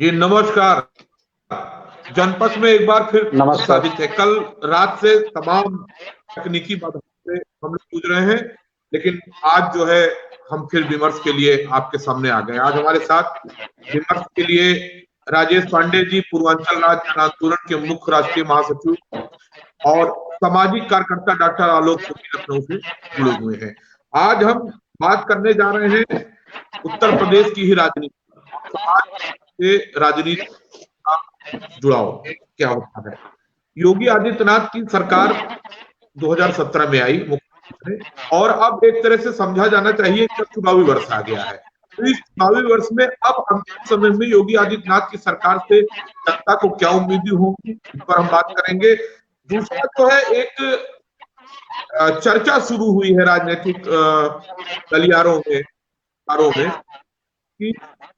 जी नमस्कार। जनपथ में एक बार फिर नमस्कार। साबित है। कल रात से तमाम तकनीकी बाधाओं से हम लोग जूझ रहे हैं, लेकिन आज जो है हम फिर विमर्श के लिए आपके सामने आ गए। आज हमारे साथ विमर्श के लिए राजेश पांडे जी, पूर्वांचल राज्य जन आंदोलन के मुख्य राष्ट्रीय महासचिव और सामाजिक कार्यकर्ता डॉक्टर आलोक सोनी लखनऊ से जुड़े हुए हैं। आज हम बात करने जा रहे हैं उत्तर प्रदेश की ही राजनीति, समाज से राजनीति का जुड़ाव क्या होता है। योगी आदित्यनाथ की सरकार 2017 में आई मुख्यमंत्री ने, और अब एक तरह से समझा जाना चाहिए कि अब चुनावी वर्ष आ गया है। तो इस चुनावी वर्ष में अब अंतिम समय में योगी आदित्यनाथ की सरकार से जनता को क्या उम्मीदें होंगी, इस पर हम बात करेंगे। दूसरा जो है, एक चर्चा शुरू हुई है राजनीतिक गलियारों में, कि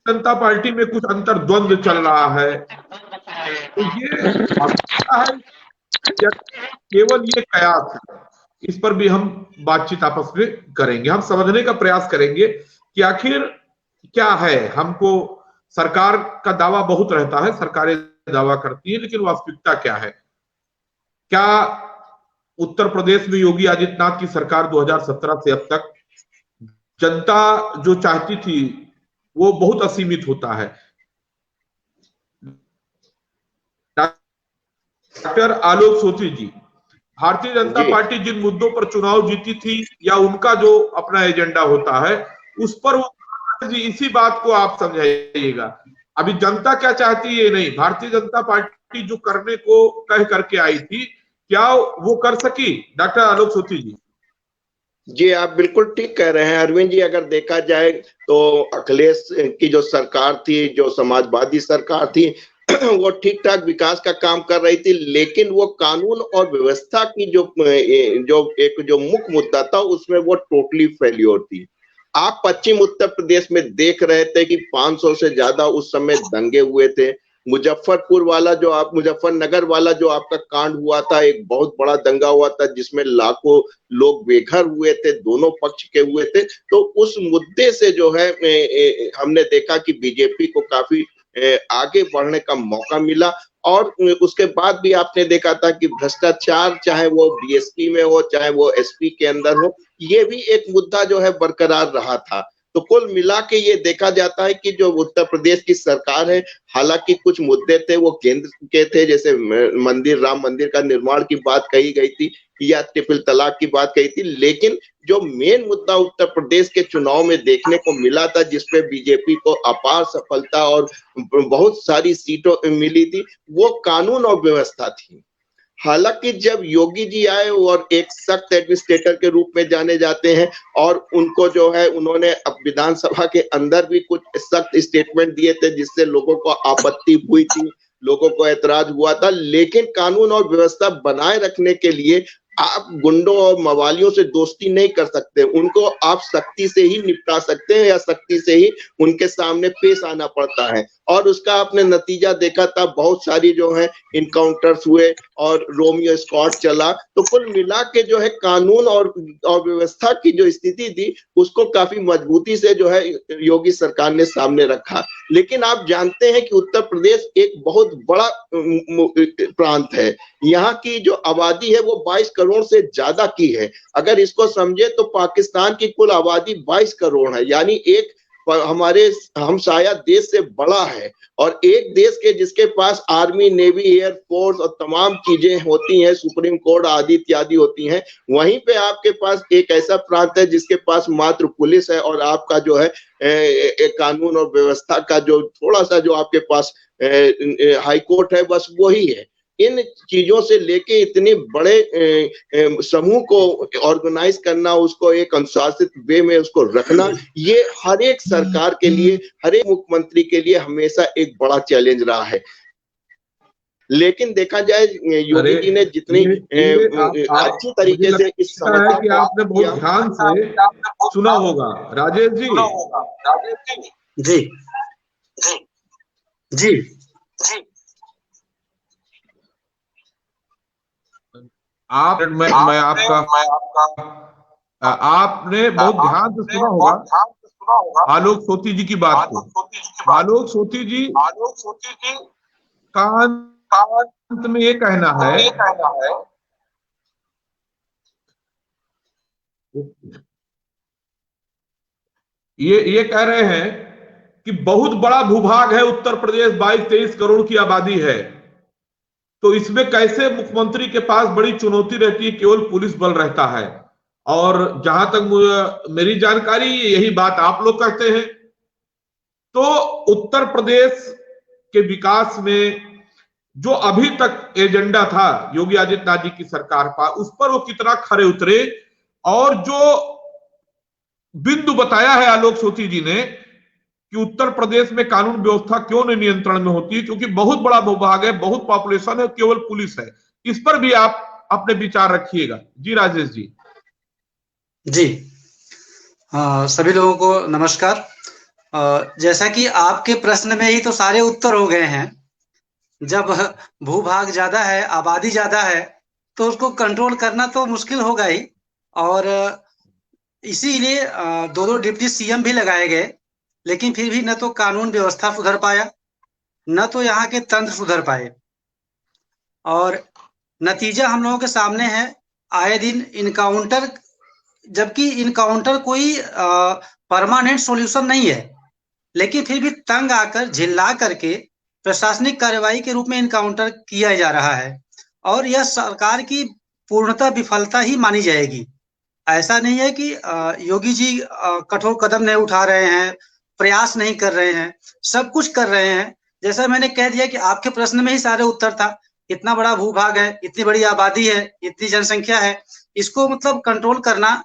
जनता पार्टी में कुछ अंतर्द्वंद चल रहा है। तो ये वास्तविकता है या केवल ये कयास है, इस पर भी हम बातचीत आपस में करेंगे। हम समझने का प्रयास करेंगे कि आखिर क्या है। हमको सरकार का दावा बहुत रहता है, सरकारें दावा करती है, लेकिन वास्तविकता क्या है। क्या उत्तर प्रदेश में योगी आदित्यनाथ की सरकार 2017 से अब तक जनता जो चाहती थी वो बहुत असीमित होता है। डॉक्टर आलोक सोनी जी, भारतीय जनता पार्टी जिन मुद्दों पर चुनाव जीती थी या उनका जो अपना एजेंडा होता है उस पर वो जी, इसी बात को आप समझाइएगा। अभी जनता क्या चाहती है ये नहीं, भारतीय जनता पार्टी जो करने को कह करके आई थी क्या वो कर सकी? डॉक्टर आलोक सोनी जी। जी, आप बिल्कुल ठीक कह रहे हैं अरविंद जी। अगर देखा जाए तो अखिलेश की जो सरकार थी, जो समाजवादी सरकार थी, वो ठीक ठाक विकास का काम कर रही थी, लेकिन वो कानून और व्यवस्था की जो मुख्य मुद्दा था उसमें वो टोटली फेल्योर थी। आप पश्चिम उत्तर प्रदेश में देख रहे थे कि 500 से ज्यादा उस समय दंगे हुए थे। मुजफ्फरनगर वाला जो आपका कांड हुआ था, एक बहुत बड़ा दंगा हुआ था जिसमें लाखों लोग बेघर हुए थे, दोनों पक्ष के हुए थे। तो उस मुद्दे से जो है हमने देखा कि बीजेपी को काफी आगे बढ़ने का मौका मिला। और उसके बाद भी आपने देखा था कि भ्रष्टाचार, चाहे वो बीएसपी में हो चाहे वो एसपी के अंदर हो, ये भी एक मुद्दा जो है बरकरार रहा था। तो कुल मिला के ये देखा जाता है कि जो उत्तर प्रदेश की सरकार है, हालांकि कुछ मुद्दे थे वो केंद्र के थे, जैसे राम मंदिर का निर्माण की बात कही गई थी या ट्रिपल तलाक की बात कही थी, लेकिन जो मेन मुद्दा उत्तर प्रदेश के चुनाव में देखने को मिला था, जिसपे बीजेपी को अपार सफलता और बहुत सारी सीटों मिली थी, वो कानून और व्यवस्था थी। हालांकि जब योगी जी आए और एक सख्त एडमिनिस्ट्रेटर के रूप में जाने जाते हैं, और उनको जो है उन्होंने अब विधानसभा के अंदर भी कुछ सख्त स्टेटमेंट दिए थे जिससे लोगों को आपत्ति हुई थी, लोगों को ऐतराज हुआ था। लेकिन कानून और व्यवस्था बनाए रखने के लिए आप गुंडों और मवालियों से दोस्ती नहीं कर सकते, उनको आप सख्ती से ही निपटा सकते हैं या सख्ती से ही उनके सामने पेश आना पड़ता है। और उसका आपने नतीजा देखा था, बहुत सारी जो है इनकाउंटर्स हुए और रोमियो स्क्वाड चला। तो कुल मिला के जो है कानून और व्यवस्था की जो स्थिति थी उसको काफी मजबूती से जो है योगी सरकार ने सामने रखा। लेकिन आप जानते हैं कि उत्तर प्रदेश एक बहुत बड़ा प्रांत है, यहाँ की जो आबादी है वो 22 करोड़ से ज्यादा की है। अगर इसको समझे तो पाकिस्तान की कुल आबादी 22 करोड़ है, यानी एक हमारे हमसाया देश से बड़ा है। और एक देश के जिसके पास आर्मी, नेवी, एयरफोर्स और तमाम चीजें होती हैं, सुप्रीम कोर्ट आदि इत्यादि होती हैं, वहीं पे आपके पास एक ऐसा प्रांत है जिसके पास मात्र पुलिस है और आपका जो है कानून और व्यवस्था का जो थोड़ा सा जो आपके पास हाई कोर्ट है, बस वही है। इन चीजों से लेके इतने बड़े समूह को ऑर्गेनाइज करना, उसको एक अनुशासित वे में उसको रखना, ये हर एक सरकार के लिए, हर एक मुख्यमंत्री के लिए हमेशा एक बड़ा चैलेंज रहा है। लेकिन देखा जाए योगी जी ने जितनी अच्छी तरीके से इस समस्या कि आपने बहुत ध्यान से सुना होगा। राजेश जी। जी जी जी मैं आपका आपने बहुत ध्यान से सुना होगा आलोक सोनी जी की बात को। आलोक सोती जी का अंत में ये कहना है ये कह रहे हैं कि बहुत बड़ा भूभाग है उत्तर प्रदेश, 22-23 करोड़ की आबादी है, तो इसमें कैसे मुख्यमंत्री के पास बड़ी चुनौती रहती है, केवल पुलिस बल रहता है। और जहां तक मेरी जानकारी, यही बात आप लोग कहते हैं। तो उत्तर प्रदेश के विकास में जो अभी तक एजेंडा था योगी आदित्यनाथ जी की सरकार का, उस पर वो कितना खरे उतरे, और जो बिंदु बताया है आलोक सोती जी ने कि उत्तर प्रदेश में कानून व्यवस्था क्यों नहीं नियंत्रण में होती है, क्योंकि बहुत बड़ा भूभाग है, बहुत पॉपुलेशन है, केवल पुलिस है। इस पर भी आप अपने विचार रखिएगा। जी राजेश जी। जी सभी लोगों को नमस्कार। जैसा कि आपके प्रश्न में ही तो सारे उत्तर हो गए हैं। जब भूभाग ज्यादा है, आबादी ज्यादा है, तो उसको कंट्रोल करना तो मुश्किल होगा ही, और इसीलिए दो डिप्टी सीएम भी लगाए गए, लेकिन फिर भी न तो कानून व्यवस्था सुधर पाया, न तो यहाँ के तंत्र सुधर पाए, और नतीजा हम लोगों के सामने है। आए दिन इनकाउंटर, जबकि इनकाउंटर कोई परमानेंट सॉल्यूशन नहीं है, लेकिन फिर भी तंग आकर झिल्ला करके प्रशासनिक कार्रवाई के रूप में इनकाउंटर किया जा रहा है, और यह सरकार की पूर्णतः विफलता ही मानी जाएगी। ऐसा नहीं है कि योगी जी कठोर कदम नहीं उठा रहे हैं, प्रयास नहीं कर रहे हैं, सब कुछ कर रहे हैं। जैसा मैंने कह दिया कि आपके प्रश्न में ही सारे उत्तर था। इतना बड़ा भूभाग है, इतनी बड़ी आबादी है, इतनी जनसंख्या है, इसको मतलब कंट्रोल करना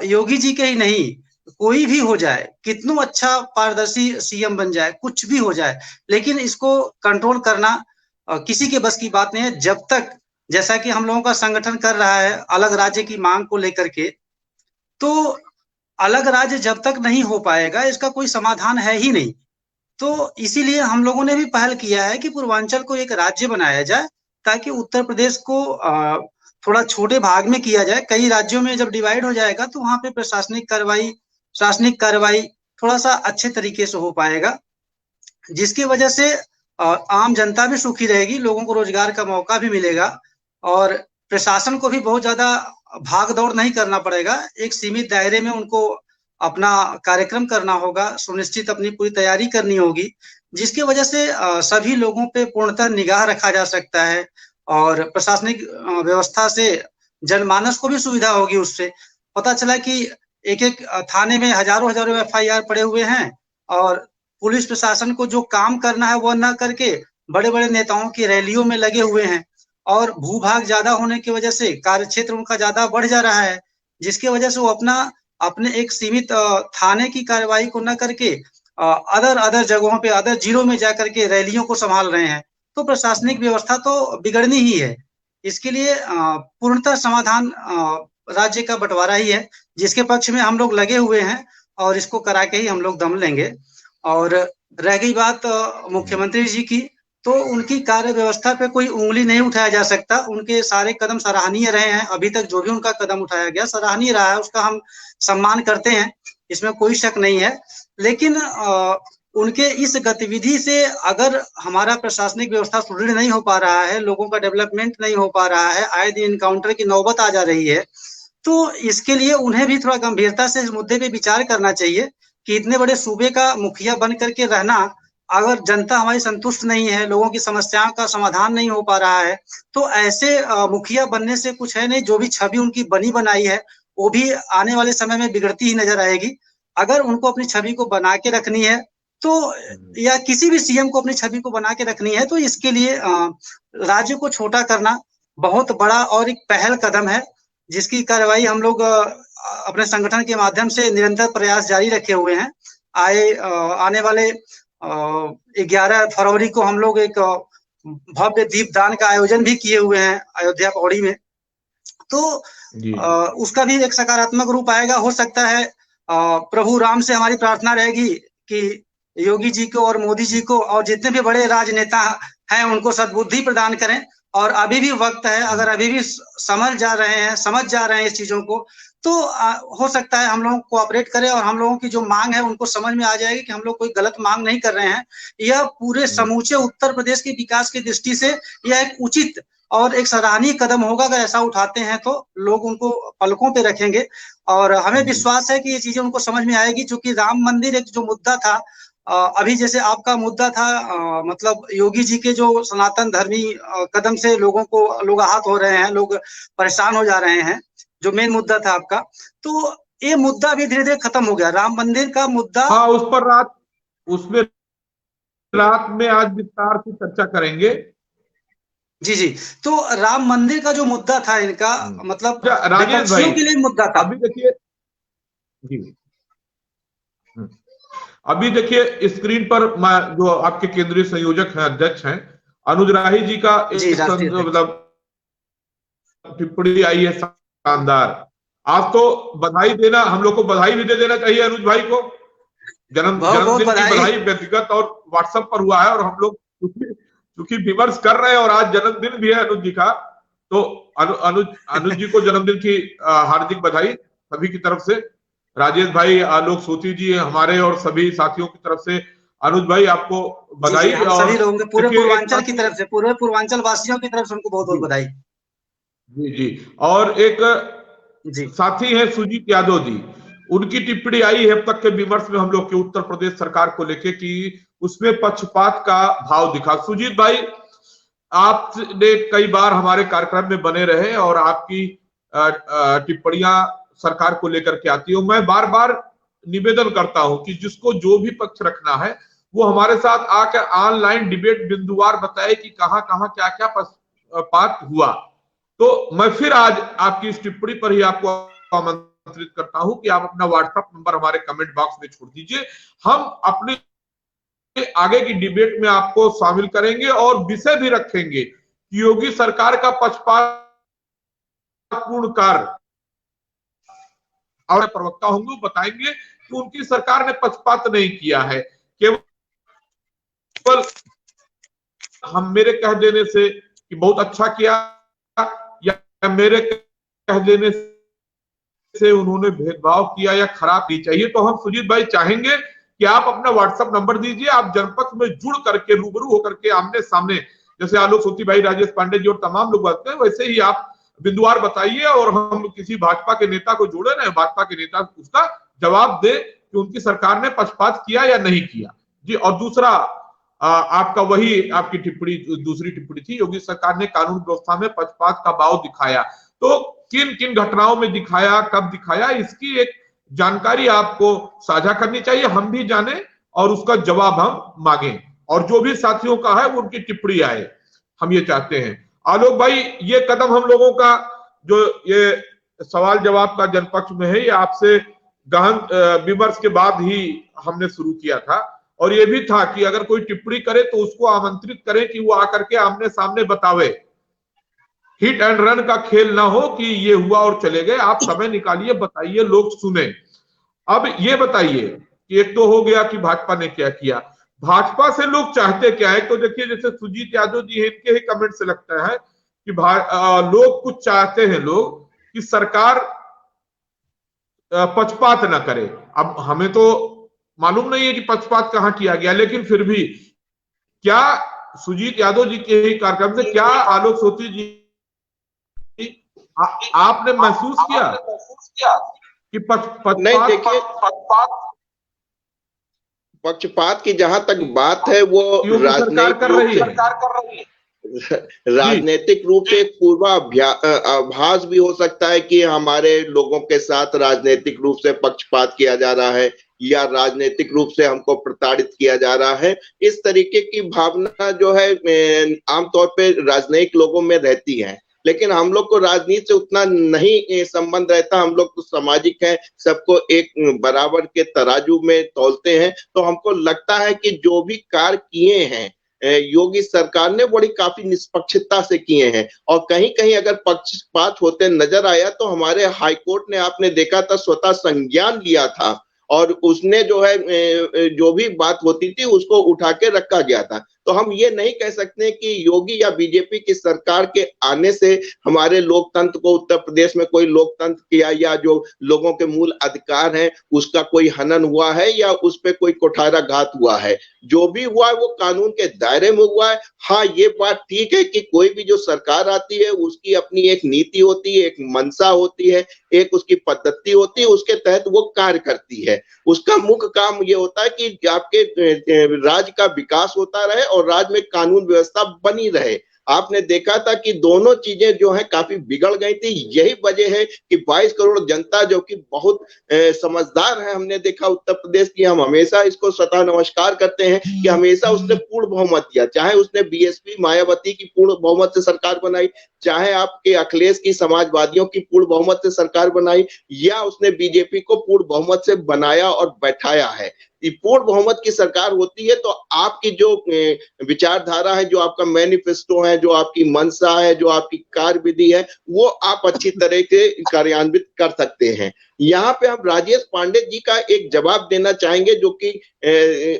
योगी जी के ही नहीं, कोई भी हो जाए, कितना अच्छा पारदर्शी सीएम बन जाए, कुछ भी हो जाए, लेकिन इसको कंट्रोल करना किसी के बस की बात नहीं है। जब तक, जैसा कि हम लोगों का संगठन कर रहा है अलग राज्य की मांग को लेकर के, तो अलग राज्य जब तक नहीं हो पाएगा, इसका कोई समाधान है ही नहीं। तो इसीलिए हम लोगों ने भी पहल किया है कि पूर्वांचल को एक राज्य बनाया जाए, ताकि उत्तर प्रदेश को थोड़ा छोटे भाग में किया जाए। कई राज्यों में जब डिवाइड हो जाएगा तो वहां पे प्रशासनिक कार्रवाई थोड़ा सा अच्छे तरीके से हो पाएगा, जिसकी वजह से आम जनता भी सुखी रहेगी, लोगों को रोजगार का मौका भी मिलेगा, और प्रशासन को भी बहुत ज्यादा भाग दौड़ नहीं करना पड़ेगा। एक सीमित दायरे में उनको अपना कार्यक्रम करना होगा, सुनिश्चित अपनी पूरी तैयारी करनी होगी, जिसकी वजह से सभी लोगों पे पूर्णतः निगाह रखा जा सकता है, और प्रशासनिक व्यवस्था से जनमानस को भी सुविधा होगी। उससे पता चला कि एक एक थाने में हजारों FIR पड़े हुए हैं, और पुलिस प्रशासन को जो काम करना है वह न करके बड़े बड़े नेताओं की रैलियों में लगे हुए हैं, और भूभाग ज्यादा होने की वजह से कार्य क्षेत्र उनका ज्यादा बढ़ जा रहा है, जिसकी वजह से वो अपने एक सीमित थाने की कार्रवाई को न करके अदर जगहों पे, अदर जिलों में जाकर के रैलियों को संभाल रहे हैं। तो प्रशासनिक व्यवस्था तो बिगड़नी ही है। इसके लिए पूर्णतः समाधान राज्य का बंटवारा ही है, जिसके पक्ष में हम लोग लगे हुए हैं, और इसको करा के ही हम लोग दम लेंगे। और रह गई बात मुख्यमंत्री जी की, तो उनकी कार्य व्यवस्था पे कोई उंगली नहीं उठाया जा सकता। उनके सारे कदम सराहनीय रहे हैं, अभी तक जो भी उनका कदम उठाया गया सराहनीय रहा है, उसका हम सम्मान करते हैं, इसमें कोई शक नहीं है। लेकिन उनके इस गतिविधि से अगर हमारा प्रशासनिक व्यवस्था सुदृढ़ नहीं हो पा रहा है, लोगों का डेवलपमेंट नहीं हो पा रहा है, आए दिन इनकाउंटर की नौबत आ जा रही है, तो इसके लिए उन्हें भी थोड़ा गंभीरता से इस मुद्दे पे विचार करना चाहिए कि इतने बड़े सूबे का मुखिया बन करके रहना, अगर जनता हमारी संतुष्ट नहीं है, लोगों की समस्याओं का समाधान नहीं हो पा रहा है, तो ऐसे मुखिया बनने से कुछ है नहीं। जो भी छवि उनकी बनी बनाई है वो भी आने वाले समय में बिगड़ती ही नजर आएगी। अगर उनको अपनी छवि को बना के रखनी है, तो या किसी भी सीएम को अपनी छवि को बना के रखनी है, तो इसके लिए राज्य को छोटा करना बहुत बड़ा और एक पहल कदम है, जिसकी कार्रवाई हम लोग अपने संगठन के माध्यम से निरंतर प्रयास जारी रखे हुए हैं। आने वाले 11 फरवरी को हम लोग एक भव्य दीपदान का आयोजन भी किए हुए हैं अयोध्या पौड़ी में, तो उसका भी एक सकारात्मक रूप आएगा। हो सकता है प्रभु राम से हमारी प्रार्थना रहेगी कि योगी जी को और मोदी जी को और जितने भी बड़े राजनेता हैं उनको सद्बुद्धि प्रदान करें। और अभी भी वक्त है, अगर अभी भी समझ जा रहे हैं इस चीजों को, तो हो सकता है हम लोग कोऑपरेट करें और हम लोगों की जो मांग है उनको समझ में आ जाएगी कि हम लोग कोई गलत मांग नहीं कर रहे हैं। यह पूरे समूचे उत्तर प्रदेश के विकास की दृष्टि से यह एक उचित और एक सराहनीय कदम होगा। अगर ऐसा उठाते हैं तो लोग उनको पलकों पे रखेंगे और हमें विश्वास है कि ये चीजें उनको समझ में आएगी। चूंकि राम मंदिर एक जो मुद्दा था, अभी जैसे आपका मुद्दा था मतलब योगी जी के जो सनातन धर्मी कदम से लोग आहत हो रहे हैं, लोग परेशान हो जा रहे हैं, जो मेन मुद्दा था आपका, तो ये मुद्दा भी धीरे धीरे खत्म हो गया। राम मंदिर का मुद्दा, हाँ, उसमें रात में आज विस्तार से चर्चा करेंगे। जी जी। तो राम मंदिर का जो मुद्दा था इनका, मतलब राजेश भाई के लिए मुद्दा था। अभी देखिए जी, अभी देखिए स्क्रीन पर जो आपके केंद्रीय संयोजक हैं, अध्यक्ष हैं, अनुज राही जी का मतलब टिप्पणी आई है शानदार। आज तो बधाई देना, हम लोग को बधाई भी दे देना चाहिए अनुज भाई को। जन्मदिन की बधाई व्यक्तिगत और व्हाट्सएप पर हुआ है और हम लोग क्योंकि विमर्श कर रहे हैं और आज जन्मदिन भी है अनुज जी का, तो अनुज जी को जन्मदिन की हार्दिक बधाई सभी की तरफ से। राजेश भाई, आलोक सोती जी, हमारे और सभी साथियों की तरफ से अनुज भाई आपको बधाई। और सभी लोगों के पूरे पूर्वांचल की तरफ से, पूरे पूर्वांचल वासियों की तरफ से उनको बहुत बहुत बधाई। जी जी। और एक साथी है सुजीत यादव जी, उनकी टिप्पणी आई है अब तक के विमर्श में हम लोग के उत्तर प्रदेश सरकार को लेके कि उसमें पक्षपात का भाव दिखा। सुजीत भाई, आपने कई बार हमारे कार्यक्रम में बने रहे और आपकी टिप्पणियां सरकार को लेकर के आती है। मैं बार बार निवेदन करता हूं कि जिसको जो भी पक्ष रखना है वो हमारे साथ आकर ऑनलाइन डिबेट बिंदुवार बताए कि कहां कहां क्या क्या पक्षपात हुआ। तो मैं फिर आज आपकी इस टिप्पणी पर ही आपको आमंत्रित करता हूं कि आप अपना व्हाट्सएप नंबर हमारे कमेंट बॉक्स में छोड़ दीजिए। हम अपने आगे की डिबेट में आपको शामिल करेंगे और विषय भी रखेंगे कि योगी सरकार का पक्षपातपूर्ण कार्य, और प्रवक्ता होंगे वो बताएंगे कि उनकी सरकार ने पक्षपात नहीं किया है। केवल हम मेरे कह देने से कि बहुत अच्छा किया या मेरे कह देने से उन्होंने भेदभाव किया या खराब नहीं चाहिए। तो हम सुजीत भाई चाहेंगे कि आप अपना व्हाट्सएप नंबर दीजिए, आप जनपक्ष में जुड़ करके रूबरू होकर के आमने सामने, जैसे आलोक सोती भाई, राजेश पांडे जी और तमाम लोग बात हैं, वैसे ही आप बिंदुवार बताइए और हम किसी भाजपा के नेता को जोड़े ना, भाजपा के नेता उसका जवाब दे कि उनकी सरकार ने पक्षपात किया या नहीं किया। जी। और दूसरा आपका वही आपकी टिप्पणी, दूसरी टिप्पणी थी, योगी सरकार ने कानून व्यवस्था में पक्षपात का भाव दिखाया। तो किन किन घटनाओं में दिखाया, कब दिखाया, इसकी एक जानकारी आपको साझा करनी चाहिए, हम भी जाने और उसका जवाब हम मांगे और जो भी साथियों का है वो उनकी टिप्पणी आए, हम ये चाहते हैं। आलोक भाई, ये कदम हम लोगों का जो ये सवाल जवाब का जनपक्ष में है, ये आपसे गहन विमर्श के बाद ही हमने शुरू किया था और ये भी था कि अगर कोई टिप्पणी करे तो उसको आमंत्रित करें कि वो आकर के आमने सामने बतावे। हिट एंड रन का खेल ना हो कि ये हुआ और चले गए। आप समय निकालिए, बताइए, लोग सुने। अब ये बताइए कि एक तो हो गया कि भाजपा ने क्या किया, भाजपा से लोग चाहते क्या है। तो देखिए, जैसे सुजीत यादव जी है, इनके ही कमेंट से लगता है कि लोग कुछ चाहते हैं, लोग कि सरकार पक्षपात ना करे। अब हमें तो मालूम नहीं है कि पक्षपात कहां किया गया, लेकिन फिर भी क्या सुजीत यादव जी के ही कार्यक्रम से क्या आलोक सोती जी आपने महसूस किया कि पक्षपात की जहां तक बात है वो राजनीतिक रूप से एक पूर्वाभास भी हो सकता है कि हमारे लोगों के साथ राजनीतिक रूप से पक्षपात किया जा रहा है या राजनीतिक रूप से हमको प्रताड़ित किया जा रहा है। इस तरीके की भावना जो है आमतौर पे राजनीतिक लोगों में रहती है, लेकिन हम लोग को राजनीति से उतना नहीं संबंध रहता। हम लोग तो सामाजिक हैं, सबको एक बराबर के तराजू में तौलते हैं। तो हमको लगता है कि जो भी कार्य किए हैं योगी सरकार ने बड़ी काफी निष्पक्षता से किए हैं और कहीं कहीं अगर पक्षपात होते नजर आया तो हमारे हाईकोर्ट ने, आपने देखा था, स्वतः संज्ञान लिया था और उसने जो है जो भी बात होती थी उसको उठा के रखा गया था। तो हम ये नहीं कह सकते कि योगी या बीजेपी की सरकार के आने से हमारे लोकतंत्र को, उत्तर प्रदेश में कोई लोकतंत्र किया या जो लोगों के मूल अधिकार हैं उसका कोई हनन हुआ है या उस पर कोई कुठाराघात हुआ है। जो भी हुआ है वो कानून के दायरे में हुआ है। हाँ, ये बात ठीक है कि कोई भी जो सरकार आती है उसकी अपनी एक नीति होती है, एक मंशा होती है, एक उसकी पद्धति होती है, उसके तहत वो कार्य करती है। उसका मुख्य काम ये होता है कि आपके राज्य का विकास होता रहे और राज्य में कानून व्यवस्था बनी रहे। आपने देखा था कि दोनों चीजें जो है काफी बिगड़ गई थी। यही वजह है कि 22 करोड़ जनता जो कि बहुत समझदार है, हमने देखा उत्तर प्रदेश की, हम हमेशा इसको स्वतः नमस्कार करते हैं कि हमेशा उसने पूर्ण बहुमत दिया। चाहे उसने बीएसपी मायावती की पूर्ण बहुमत से सरकार बनाई, चाहे आपके अखिलेश की समाजवादियों की पूर्ण बहुमत से सरकार बनाई, या उसने बीजेपी को पूर्ण बहुमत से बनाया और बैठाया है। पूर्ण बहुमत की सरकार होती है तो आपकी जो विचारधारा है, जो आपका मैनिफेस्टो है, जो आपकी मंशा है, जो आपकी कार्यविधि है, वो आप अच्छी तरह से कार्यान्वित कर सकते हैं। यहाँ पे हम राजेश पांडे जी का एक जवाब देना चाहेंगे जो कि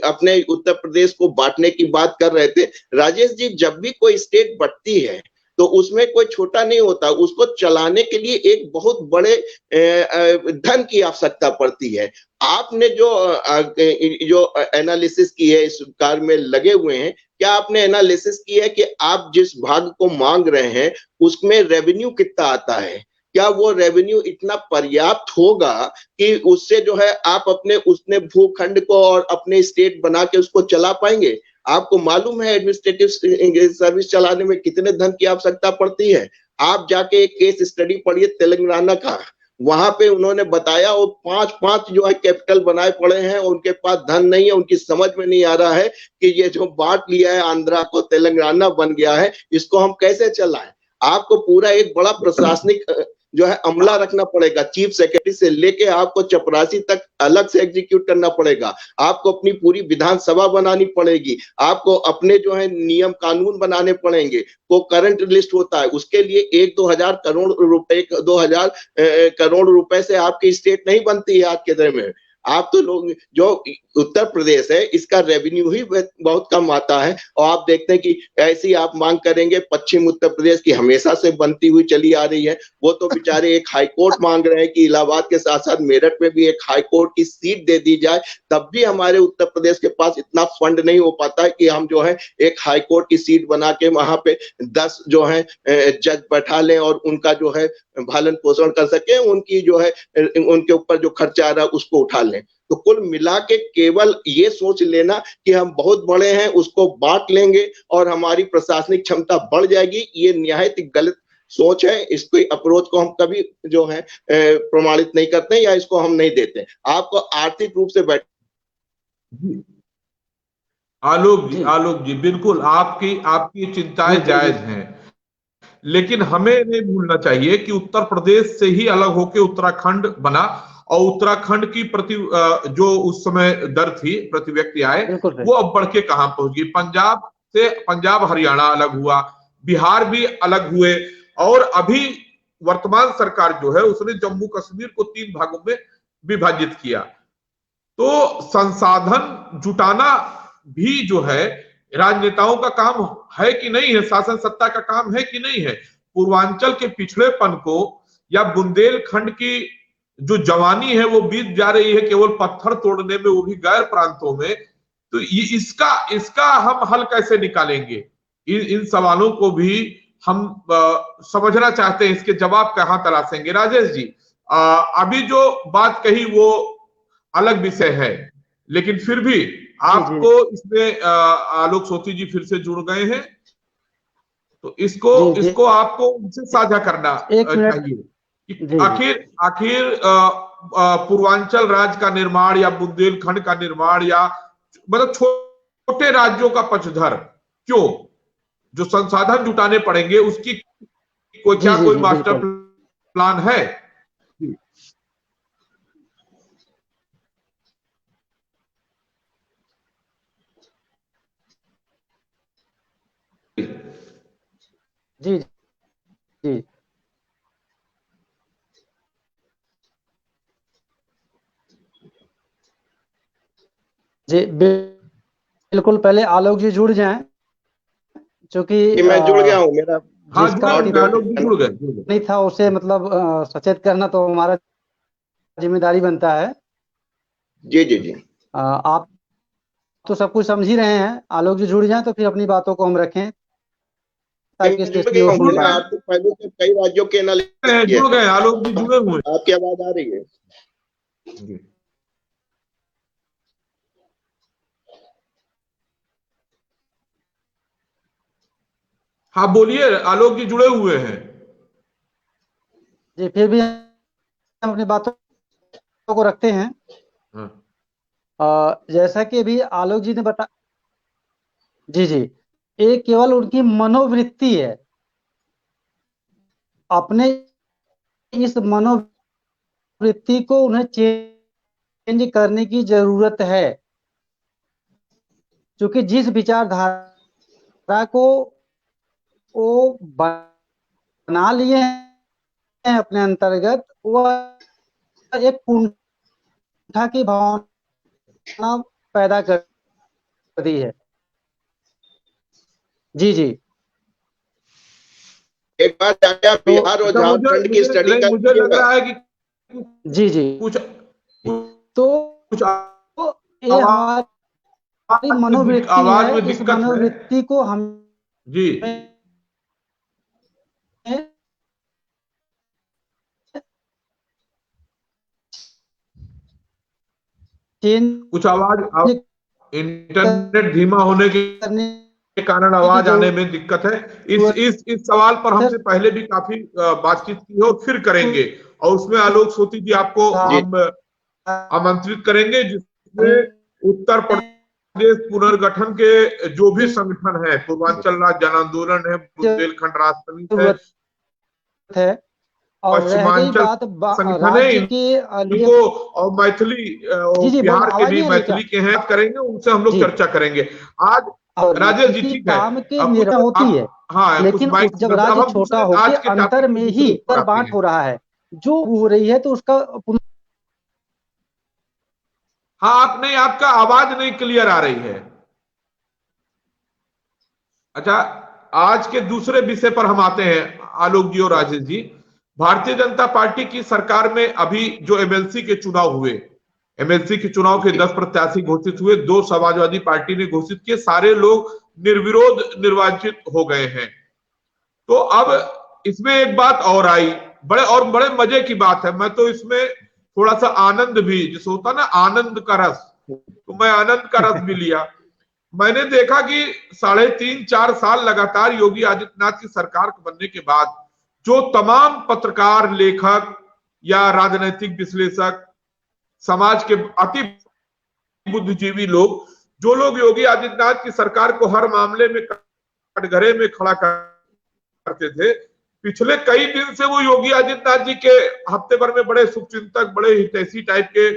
अपने उत्तर प्रदेश को बांटने की बात कर रहे थे। राजेश जी, जब भी कोई स्टेट बढ़ती है तो उसमें कोई छोटा नहीं होता, उसको चलाने के लिए एक बहुत बड़े धन की आवश्यकता पड़ती है। आपने जो एनालिसिस की है, इस कार्य में लगे हुए हैं, क्या आपने एनालिसिस की है कि आप जिस भाग को मांग रहे हैं उसमें रेवेन्यू कितना आता है? क्या वो रेवेन्यू इतना पर्याप्त होगा कि उससे जो है आप अपने उसने भूखंड को और अपने स्टेट बना के उसको चला पाएंगे? आपको मालूम है एडमिनिस्ट्रेटिव सर्विस चलाने में कितने धन की आवश्यकता पड़ती है? आप जाके एक केस स्टडी पढ़िए तेलंगाना का, वहां पे उन्होंने बताया वो 5 जो है कैपिटल बनाए पड़े हैं, उनके पास धन नहीं है। उनकी समझ में नहीं आ रहा है कि ये जो बांट लिया है आंध्रा को, तेलंगाना बन गया है, इसको हम कैसे चलाएं। आपको पूरा एक बड़ा प्रशासनिक जो है अमला रखना पड़ेगा, चीफ सेक्रेटरी से लेके आपको चपरासी तक अलग से एग्जीक्यूट करना पड़ेगा। आपको अपनी पूरी विधानसभा बनानी पड़ेगी, आपको अपने जो है नियम कानून बनाने पड़ेंगे। वो करंट लिस्ट होता है, उसके लिए 1-2 हजार करोड़ रुपए, 2,000 करोड़ रुपए से आपकी स्टेट नहीं बनती है आज के दिन में। आप तो लोग जो उत्तर प्रदेश है इसका रेवेन्यू ही बहुत कम आता है, और आप देखते हैं कि ऐसी आप मांग करेंगे पश्चिम उत्तर प्रदेश की हमेशा से बनती हुई चली आ रही है। वो तो बेचारे एक हाई कोर्ट मांग रहे हैं कि इलाहाबाद के साथ साथ मेरठ में भी एक हाई कोर्ट की सीट दे दी जाए, तब भी हमारे उत्तर प्रदेश के पास इतना फंड नहीं हो पाता है कि हम जो है एक हाई कोर्ट की सीट बना के वहां पे 10 जो है जज बैठा लें और उनका जो है भरण पोषण कर सके, उनकी जो है उनके ऊपर जो खर्चा आ रहा है उसको उठा लें। तो कुल मिला के केवल ये सोच लेना कि हम बहुत बड़े हैं, उसको बांट लेंगे और हमारी प्रशासनिक क्षमता बढ़ जाएगी, ये निहायत गलत सोच है। इसको अप्रोच को हम कभी जो है प्रमाणित नहीं करते या इसको हम नहीं देते। आपको आर्थिक रूप से बैठ आलोक जी बिल्कुल आपकी चिंताएं जायज हैं, लेकिन हमें नहीं भूलना चाहिए कि उत्तर प्रदेश से ही अलग होकर उत्तराखंड बना, और उत्तराखंड की जो उस समय दर थी प्रति व्यक्ति आय, वो अब बढ़ के कहां पहुंच गई। पंजाब से पंजाब हरियाणा अलग हुआ, बिहार भी अलग हुए, और अभी वर्तमान सरकार जो है उसने जम्मू कश्मीर को 3 भागों में विभाजित किया। तो संसाधन जुटाना भी जो है राजनेताओं का काम है कि नहीं है, शासन सत्ता का काम है कि नहीं है। पूर्वांचल के पिछड़ेपन को या बुंदेलखंड की जो जवानी है वो बीत जा रही है केवल पत्थर तोड़ने में, वो भी गैर प्रांतों में, तो इसका हम हल कैसे निकालेंगे? इन सवालों को भी हम समझना चाहते हैं, इसके जवाब कहां तलाशेंगे? राजेश जी, अभी जो बात कही वो अलग विषय है, लेकिन फिर भी आपको इसमें आलोक सोती जी फिर से जुड़ गए हैं, तो इसको आपको उनसे साझा करना चाहिए कि आखिर पूर्वांचल राज्य का निर्माण या बुंदेलखंड का निर्माण या मतलब छोटे राज्यों का पक्षधर क्यों, जो संसाधन जुटाने पड़ेंगे उसकी कोई मास्टर प्लान है? जी जी जी बिल्कुल, पहले आलोक जी जुड़ जाएं, क्योंकि मैं जुड़ गया हूँ। मेरा हाँ जिस जुड़ कार्ड गए, आलोक पे जी जुड़ गए। नहीं था उसे मतलब सचेत करना तो हमारा जिम्मेदारी बनता है। जी जी जी आप तो सब कुछ समझ ही रहे हैं, आलोक जी जुड़ जाएं तो फिर अपनी बातों को हम रखें ताकि मैं इस जुड़ देश की गया ओर हूँ। सुन मैंने पाए। आपको पहले से कई राज्यों के एनालिसिस किए जुड़ हैं। गए, आलोक जी जुड़े हुए आपकी आवाज आ रही है? हैं। हाँ बोलिए, आलोक जी जुड़े हुए हैं। जी फिर भी हम अपनी बातों को रखते हैं। जैसा कि अभी आलोक जी ने बता, जी जी, ये केवल उनकी मनोवृत्ति है। अपने इस मनोवृत्ति को उन्हें चेंज करने की जरूरत है, क्योंकि जिस विचारधारा को वो बना लिए हैं अपने अंतर्गत, वह एक कुंठा की भावना पैदा कर दी है। जी जी, एक बार जाके आप तो बिहार और अच्छा, झारखंड की स्टडी कर मुझे लग लीजिएगा। रहा है कि जी जी, कुछ तो कुछ ये हमारी मनोवृत्ति आवाज है। में इस दिक्कत है मनोवृत्ति को हमें जी। चेंज कुछ आवाज इंटरनेट धीमा होने करने के कारण की आवाज आने जरूरत में दिक्कत है। इस सवाल पर हमने है। पहले भी काफी बातचीत की है और फिर करेंगे, और उसमें आलोक सोती जी आपको जी हम आमंत्रित करेंगे, जिसमें उत्तर प्रदेश पुनर्गठन के जो भी संगठन है, पूर्वांचल राज्य जन आंदोलन है, बुंदेलखंड राष्ट्र समिति है, है और रह गई पश्चिमांचल बात संगठन है, राज्य के लिए। इनको और मैथिली जी जी, बिहार के आवाज भी नहीं आ रही क्या? मैथिली के हैं करेंगे, उनसे हम लोग जी, चर्चा करेंगे आज। और राजेश जी किसी ठीक है, काम के अब कुछ निर्णय होती है, आप हाँ कुछ लेकिन माइक जब अब राज्य हम छोटा दूसरे होके आज के अंतर टॉपिक में पे ही दूसरे ऊपर आते बांट हैं। हो रहा है, जो हो रही है तो उसका हाँ आप नहीं, आपका आवाज नहीं क्लियर आ रही है। अच्छा, आज के दूसरे विषय पर हम आते हैं आलोक जी और राजेश जी। भारतीय जनता पार्टी की सरकार में अभी जो एमएलसी के चुनाव हुए, एमएलसी के चुनाव के 10 प्रत्याशी घोषित हुए, 2 समाजवादी पार्टी ने घोषित किए, सारे लोग निर्विरोध निर्वाचित हो गए हैं। तो अब इसमें एक बात और आई, बड़े मजे की बात है। मैं तो इसमें थोड़ा सा आनंद भी, जिसे होता ना आनंद का रस, तो मैं आनंद का रस भी लिया। मैंने देखा कि 3.5-4 साल लगातार योगी आदित्यनाथ की सरकार बनने के बाद जो तमाम पत्रकार, लेखक या राजनीतिक विश्लेषक, समाज के अति बुद्धिजीवी लोग, जो लोग योगी आदित्यनाथ की सरकार को हर मामले में कटघरे में खड़ा करते थे, पिछले कई दिन से वो योगी आदित्यनाथ जी के हफ्ते भर में बड़े शुभचिंतक, बड़े हितैषी टाइप के,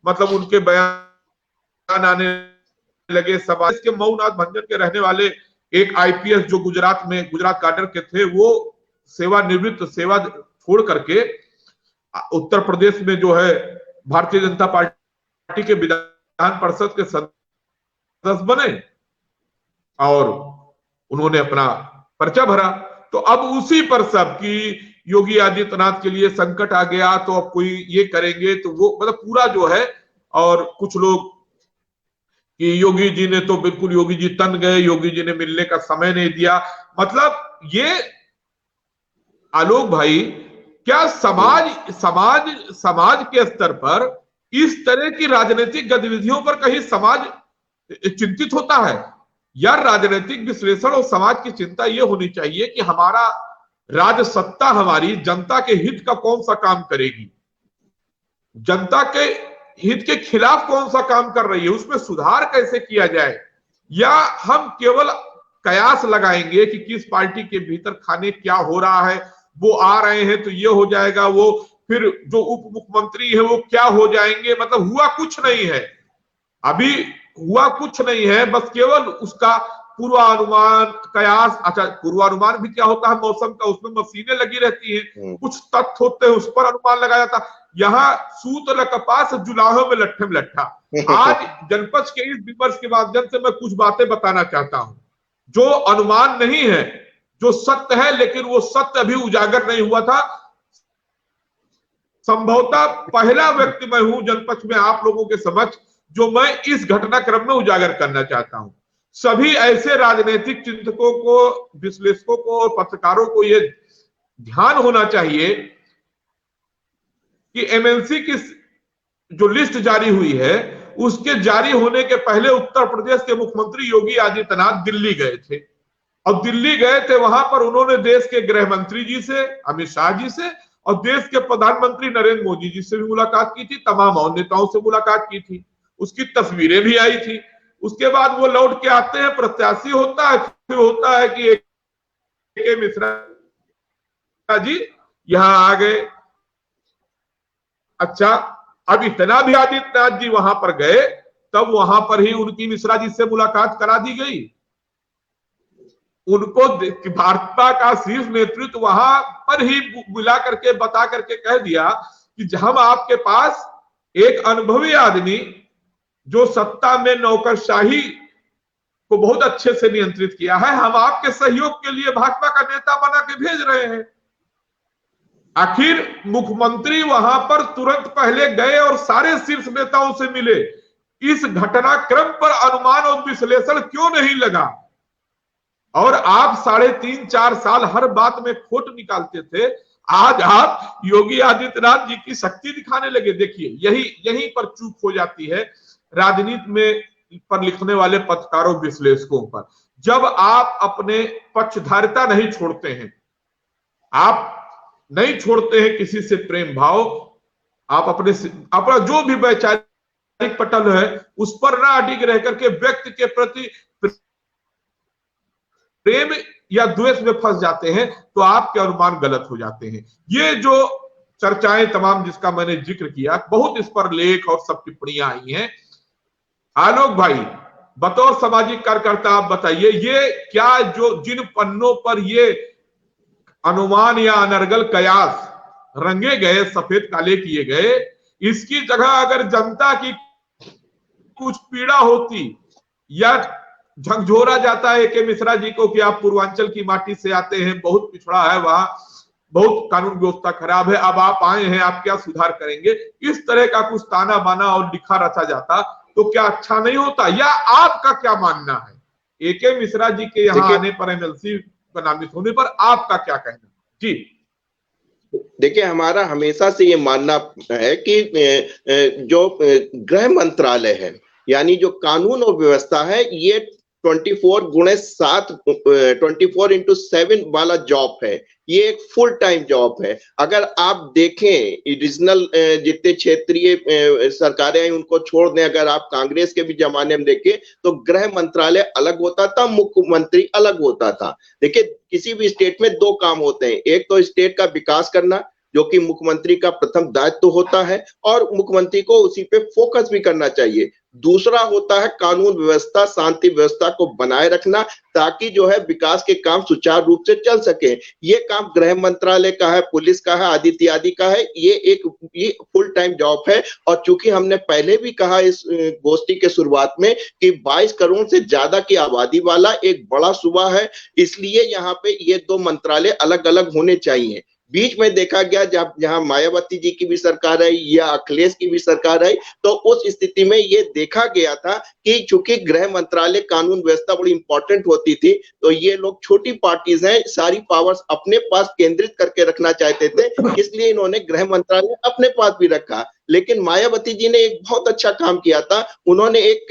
मतलब उनके बयान आने लगे। समाज के मऊनाथ भंजन के रहने वाले एक आईपीएस जो गुजरात काडर के थे, वो सेवानिवृत्त, सेवा छोड़ करके उत्तर प्रदेश में जो है भारतीय जनता पार्टी के विधान परिषद के सदस्य बने और उन्होंने अपना पर्चा भरा। तो अब उसी पर सब की योगी आदित्यनाथ के लिए संकट आ गया, तो अब कोई ये करेंगे तो वो, मतलब पूरा जो है, और कुछ लोग कि योगी जी ने तो बिल्कुल, योगी जी तन गए, योगी जी ने मिलने का समय नहीं दिया। मतलब ये आलोक भाई, क्या समाज के स्तर पर इस तरह की राजनीतिक गतिविधियों पर कहीं समाज चिंतित होता है? यार, राजनीतिक विश्लेषण और समाज की चिंता ये होनी चाहिए कि हमारा राज सत्ता हमारी जनता के हित का कौन सा काम करेगी, जनता के हित के खिलाफ कौन सा काम कर रही है, उसमें सुधार कैसे किया जाए, या हम केवल कयास लगाएंगे कि किस पार्टी के भीतर खाने क्या हो रहा है, वो आ रहे हैं तो ये हो जाएगा, वो फिर जो उप मुख्यमंत्री है वो क्या हो जाएंगे। मतलब हुआ कुछ नहीं है, अभी हुआ कुछ नहीं है, बस केवल उसका पूर्वानुमान, कयास। अच्छा, पूर्वानुमान भी क्या होता है मौसम का, उसमें मशीनें लगी रहती हैं, कुछ तथ्य होते हैं उस पर अनुमान लगाया जाता। यहाँ सूत ल कपास जुलाहों में लट्ठे में लट्ठा। आज जनपक्ष के इस विमर्श के माध्यम से मैं कुछ बातें बताना चाहता हूं जो अनुमान नहीं है, जो सत्य है, लेकिन वो सत्य अभी उजागर नहीं हुआ था। संभवतः पहला व्यक्ति मैं हूं जनपक्ष में आप लोगों के समक्ष जो मैं इस घटनाक्रम में उजागर करना चाहता हूं। सभी ऐसे राजनीतिक चिंतकों को, विश्लेषकों को और पत्रकारों को ये ध्यान होना चाहिए कि एमएनसी की जो लिस्ट जारी हुई है उसके जारी होने के पहले उत्तर प्रदेश के मुख्यमंत्री योगी आदित्यनाथ दिल्ली गए थे और दिल्ली गए थे। वहां पर उन्होंने देश के गृह मंत्री जी से, अमित शाह जी से और देश के प्रधानमंत्री नरेंद्र मोदी जी से भी मुलाकात की थी, तमाम और नेताओं से मुलाकात की थी, उसकी तस्वीरें भी आई थी। उसके बाद वो लौट के आते हैं, प्रत्याशी होता है, फिर होता है कि ए मिश्रा जी यहां आ गए। अच्छा, अब इतना भी आदित्यनाथ जी वहां पर गए तब वहां पर ही उनकी मिश्रा जी से मुलाकात करा दी गई। उनको भाजपा का शीर्ष नेतृत्व वहां पर ही बुला करके बता करके कह दिया कि हम आपके पास एक अनुभवी आदमी जो सत्ता में नौकरशाही को बहुत अच्छे से नियंत्रित किया है, हम आपके सहयोग के लिए भाजपा का नेता बना के भेज रहे हैं। आखिर मुख्यमंत्री वहां पर तुरंत पहले गए और सारे शीर्ष नेताओं से मिले। इस घटनाक्रम पर अनुमान और विश्लेषण क्यों नहीं लगा? और आप 3.5-4 साल हर बात में खोट निकालते थे, आज आप योगी आदित्यनाथ जी की शक्ति दिखाने लगे। देखिए, यहीं पर चूक हो जाती है राजनीति में पर लिखने वाले पत्रकारों विश्लेषकों पर। जब आप अपने पक्षधारिता नहीं छोड़ते हैं, आप नहीं छोड़ते हैं किसी से प्रेम भाव, आप अपना जो भी वैचारिक पटल है उस पर ना अडिग रह करके व्यक्ति के प्रति प्रेम या द्वेष में फंस जाते हैं तो आपके अनुमान गलत हो जाते हैं। ये जो चर्चाएं तमाम जिसका मैंने जिक्र किया, बहुत इस पर लेख और सब टिप्पणियां आई हैं। आलोक भाई, बतौर सामाजिक कार्यकर्ता आप बताइए, ये क्या जो जिन पन्नों पर ये अनुमान या अनर्गल कयास रंगे गए, सफेद काले किए गए, इसकी जगह अगर जनता की कुछ पीड़ा होती या झकझोरा जाता है के मिश्रा जी को कि आप पूर्वांचल की माटी से आते हैं, बहुत पिछड़ा है, वहां बहुत कानून व्यवस्था खराब है, अब आप आए हैं, आप क्या सुधार करेंगे, इस तरह का कुछ ताना बाना और लिखा रचा जाता तो क्या अच्छा नहीं होता? या आपका क्या मानना है? ए.के. मिश्रा जी के यहाँ आने पर, एमएलसी नामित होने पर आपका क्या कहना? जी देखिए, हमारा हमेशा से ये मानना है कि जो गृह मंत्रालय है, यानी जो कानून और व्यवस्था है, ये 24/7 24/7 वाला जॉब है। ये एक फुल टाइम जॉब है। अगर आप देखें रीजनल जितने क्षेत्रीय सरकारें हैं उनको छोड़ दें, अगर आप कांग्रेस के भी जमाने में देखें तो गृह मंत्रालय अलग होता था, मुख्यमंत्री अलग होता था। देखिए, किसी भी स्टेट में 2 काम होते हैं, एक तो स्टेट का विकास करना जो कि मुख्यमंत्री का प्रथम दायित्व होता है और मुख्यमंत्री को उसी पे फोकस भी करना चाहिए। दूसरा होता है कानून व्यवस्था, शांति व्यवस्था को बनाए रखना ताकि जो है विकास के काम सुचारू रूप से चल सके। ये काम गृह मंत्रालय का है, पुलिस का है, आदि इत्यादि का है। ये फुल टाइम जॉब है। और चूंकि हमने पहले भी कहा इस गोष्ठी के शुरुआत में कि 22 करोड़ से ज्यादा की आबादी वाला एक बड़ा सूबा है, इसलिए यहाँ पे ये 2 मंत्रालय अलग अलग होने चाहिए। बीच में देखा गया जब जहां मायावती जी की भी सरकार आई या अखिलेश की भी सरकार आई, तो उस स्थिति में ये देखा गया था कि चूंकि गृह मंत्रालय कानून व्यवस्था बड़ी इंपॉर्टेंट होती थी, तो ये लोग छोटी पार्टीज हैं, सारी पावर्स अपने पास केंद्रित करके रखना चाहते थे, इसलिए इन्होंने गृह मंत्रालय अपने पास भी रखा। लेकिन मायावती जी ने एक बहुत अच्छा काम किया था, उन्होंने एक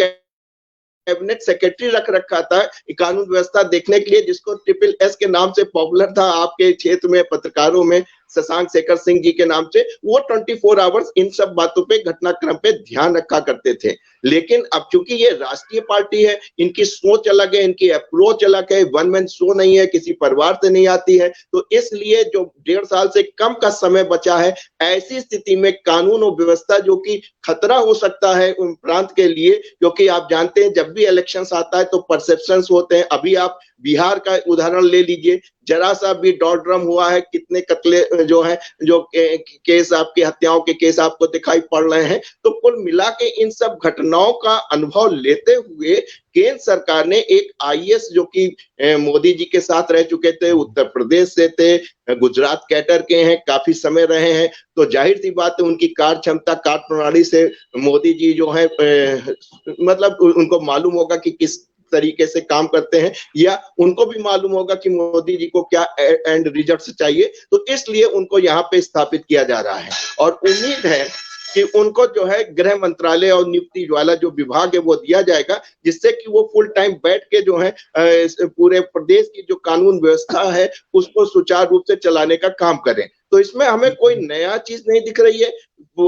कैबिनेट सेक्रेटरी रख रखा था कानून व्यवस्था देखने के लिए, जिसको SSS के नाम से पॉपुलर था आपके क्षेत्र में पत्रकारों में, शशांक शेखर सिंह जी के नाम से। वो 24 आवर्स इन सब बातों पे, घटनाक्रम पे ध्यान रखा करते थे। लेकिन अब चूंकि ये राष्ट्रीय पार्टी है, इनकी सोच अलग है, इनकी अप्रोच अलग है, वन मैन शो नहीं है, किसी परिवार से नहीं आती है, तो इसलिए जो 1.5 साल से कम का समय बचा है, ऐसी स्थिति में कानून और व्यवस्था जो कि खतरा हो सकता है उन प्रांत के लिए, क्योंकि आप जानते हैं जब भी इलेक्शंस आता है तो परसेप्शंस होते हैं। अभी आप बिहार का उदाहरण ले लीजिए, जरा सा भी डॉट ड्रम हुआ है, कितने कत्ले जो है जो केस आपकी हत्याओं के केस आपको दिखाई पड़ रहे हैं। तो कुल मिला के इन सब घटनाओं का अनुभव लेते हुए केंद्र सरकार ने एक आईएएस जो कि मोदी जी के साथ रह चुके थे, उत्तर प्रदेश से थे, गुजरात कैडर के हैं, काफी समय रहे हैं, तो जाहिर सी बात है उनकी कार्य क्षमता, कार्य प्रणाली से मोदी जी जो है मतलब उनको मालूम होगा कि किस तरीके से काम करते हैं, या उनको भी मालूम होगा कि मोदी जी को क्या एंड रिजल्ट चाहिए। तो इसलिए उनको यहाँ पे स्थापित किया जा रहा है और उम्मीद है कि उनको जो है गृह मंत्रालय और नियुक्ति वाला जो विभाग है वो दिया जाएगा, जिससे कि वो फुल टाइम बैठ के जो है पूरे प्रदेश की जो कानून व्यवस्था है उसको सुचारू रूप से चलाने का काम करें। तो इसमें हमें कोई नया चीज नहीं दिख रही है।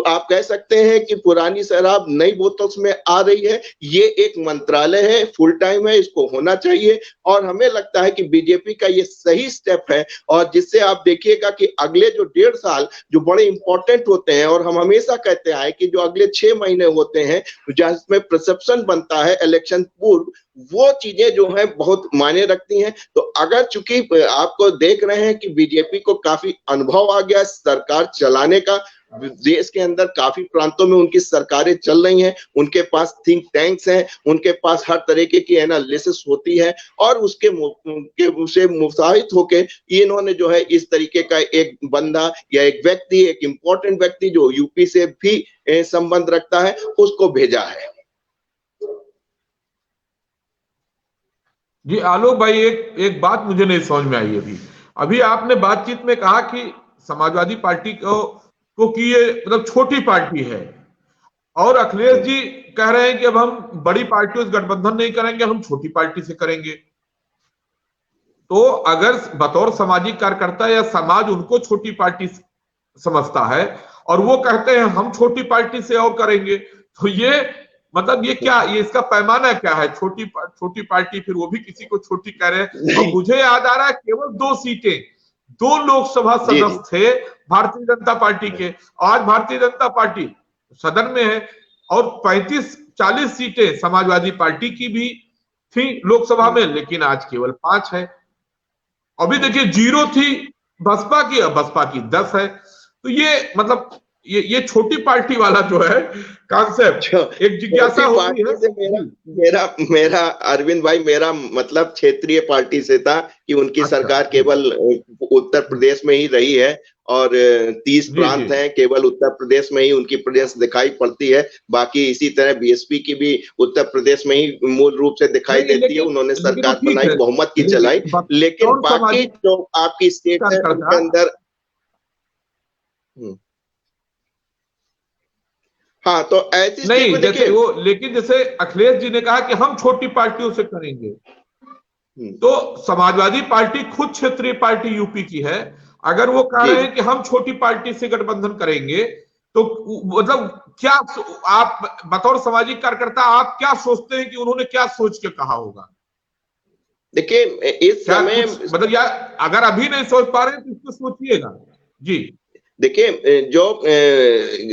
आप कह सकते हैं कि पुरानी शराब नई बोतल में आ रही है। ये एक मंत्रालय है, फुल टाइम है, इसको होना चाहिए और हमें लगता है कि बीजेपी का ये सही स्टेप है और जिससे आप देखिएगा कि अगले जो 1.5 साल जो बड़े इंपॉर्टेंट होते हैं, और हम हमेशा कहते आए कि जो अगले 6 महीने होते हैं जिसमें परसेप्शन बनता है इलेक्शन पूर्व, वो चीजें जो है बहुत मायने रखती हैं। तो अगर चूंकि आपको देख रहे हैं कि बीजेपी को काफी अनुभव आ गया सरकार चलाने का, देश के अंदर काफी प्रांतों में उनकी सरकारें चल रही हैं, उनके पास थिंक टैंक्स हैं, उनके पास हर तरीके की एनालिसिस होती है और उसे मुताबिक होके इन्होंने जो है इस तरीके का एक बंदा या एक व्यक्ति, एक इम्पोर्टेंट व्यक्ति जो यूपी से भी संबंध रखता है, उसको भेजा है। जी आलोक भाई, एक बात मुझे नहीं समझ में आई। अभी आपने बातचीत में कहा कि समाजवादी पार्टी को कि ये मतलब छोटी पार्टी है और अखिलेश जी कह रहे हैं कि अब हम बड़ी पार्टियों से गठबंधन नहीं करेंगे, हम छोटी पार्टी से करेंगे। तो अगर बतौर सामाजिक कार्यकर्ता या समाज उनको छोटी पार्टी समझता है और वो कहते हैं हम छोटी पार्टी से और करेंगे, तो ये मतलब ये क्या, ये इसका पैमाना क्या है? छोटी पार्टी, फिर वो भी किसी को छोटी कह रहे हैं। और मुझे याद आ रहा है केवल 2 सीटें 2 लोकसभा सदस्य थे भारतीय जनता पार्टी के। आज भारतीय जनता पार्टी सदन में है और 35-40 सीटें समाजवादी पार्टी की भी थी लोकसभा में, लेकिन आज केवल 5 है। अभी देखिए 0 थी बसपा की, अब बसपा की 10 है। तो ये मतलब ये छोटी पार्टी वाला जो है कॉन्सेप्ट, एक जिज्ञासा होती है। मेरा अरविंद भाई, मेरा मतलब क्षेत्रीय पार्टी से था कि उनकी सरकार केवल उत्तर प्रदेश में ही रही है और 30 प्रांत हैं, केवल उत्तर प्रदेश में ही उनकी प्रेजेंस दिखाई पड़ती है। बाकी इसी तरह बीएसपी की भी उत्तर प्रदेश में ही मूल रूप से दिखाई देती है। उन्होंने सरकार बनाई, बहुमत की चलाई, लेकिन बाकी जो आपकी स्टेट है उनके अंदर हाँ, तो ऐसी नहीं जैसे वो, लेकिन जैसे अखिलेश जी ने कहा कि हम छोटी पार्टियों से करेंगे, तो समाजवादी पार्टी खुद क्षेत्रीय पार्टी यूपी की है। अगर वो कह रहे हैं कि हम छोटी पार्टी से गठबंधन करेंगे, तो मतलब क्या आप बतौर सामाजिक कार्यकर्ता आप क्या सोचते हैं कि उन्होंने क्या सोच के कहा होगा? देखिए इस समय मतलब या अगर अभी नहीं सोच पा रहे तो इसको सोचिएगा। जी देखिए, जो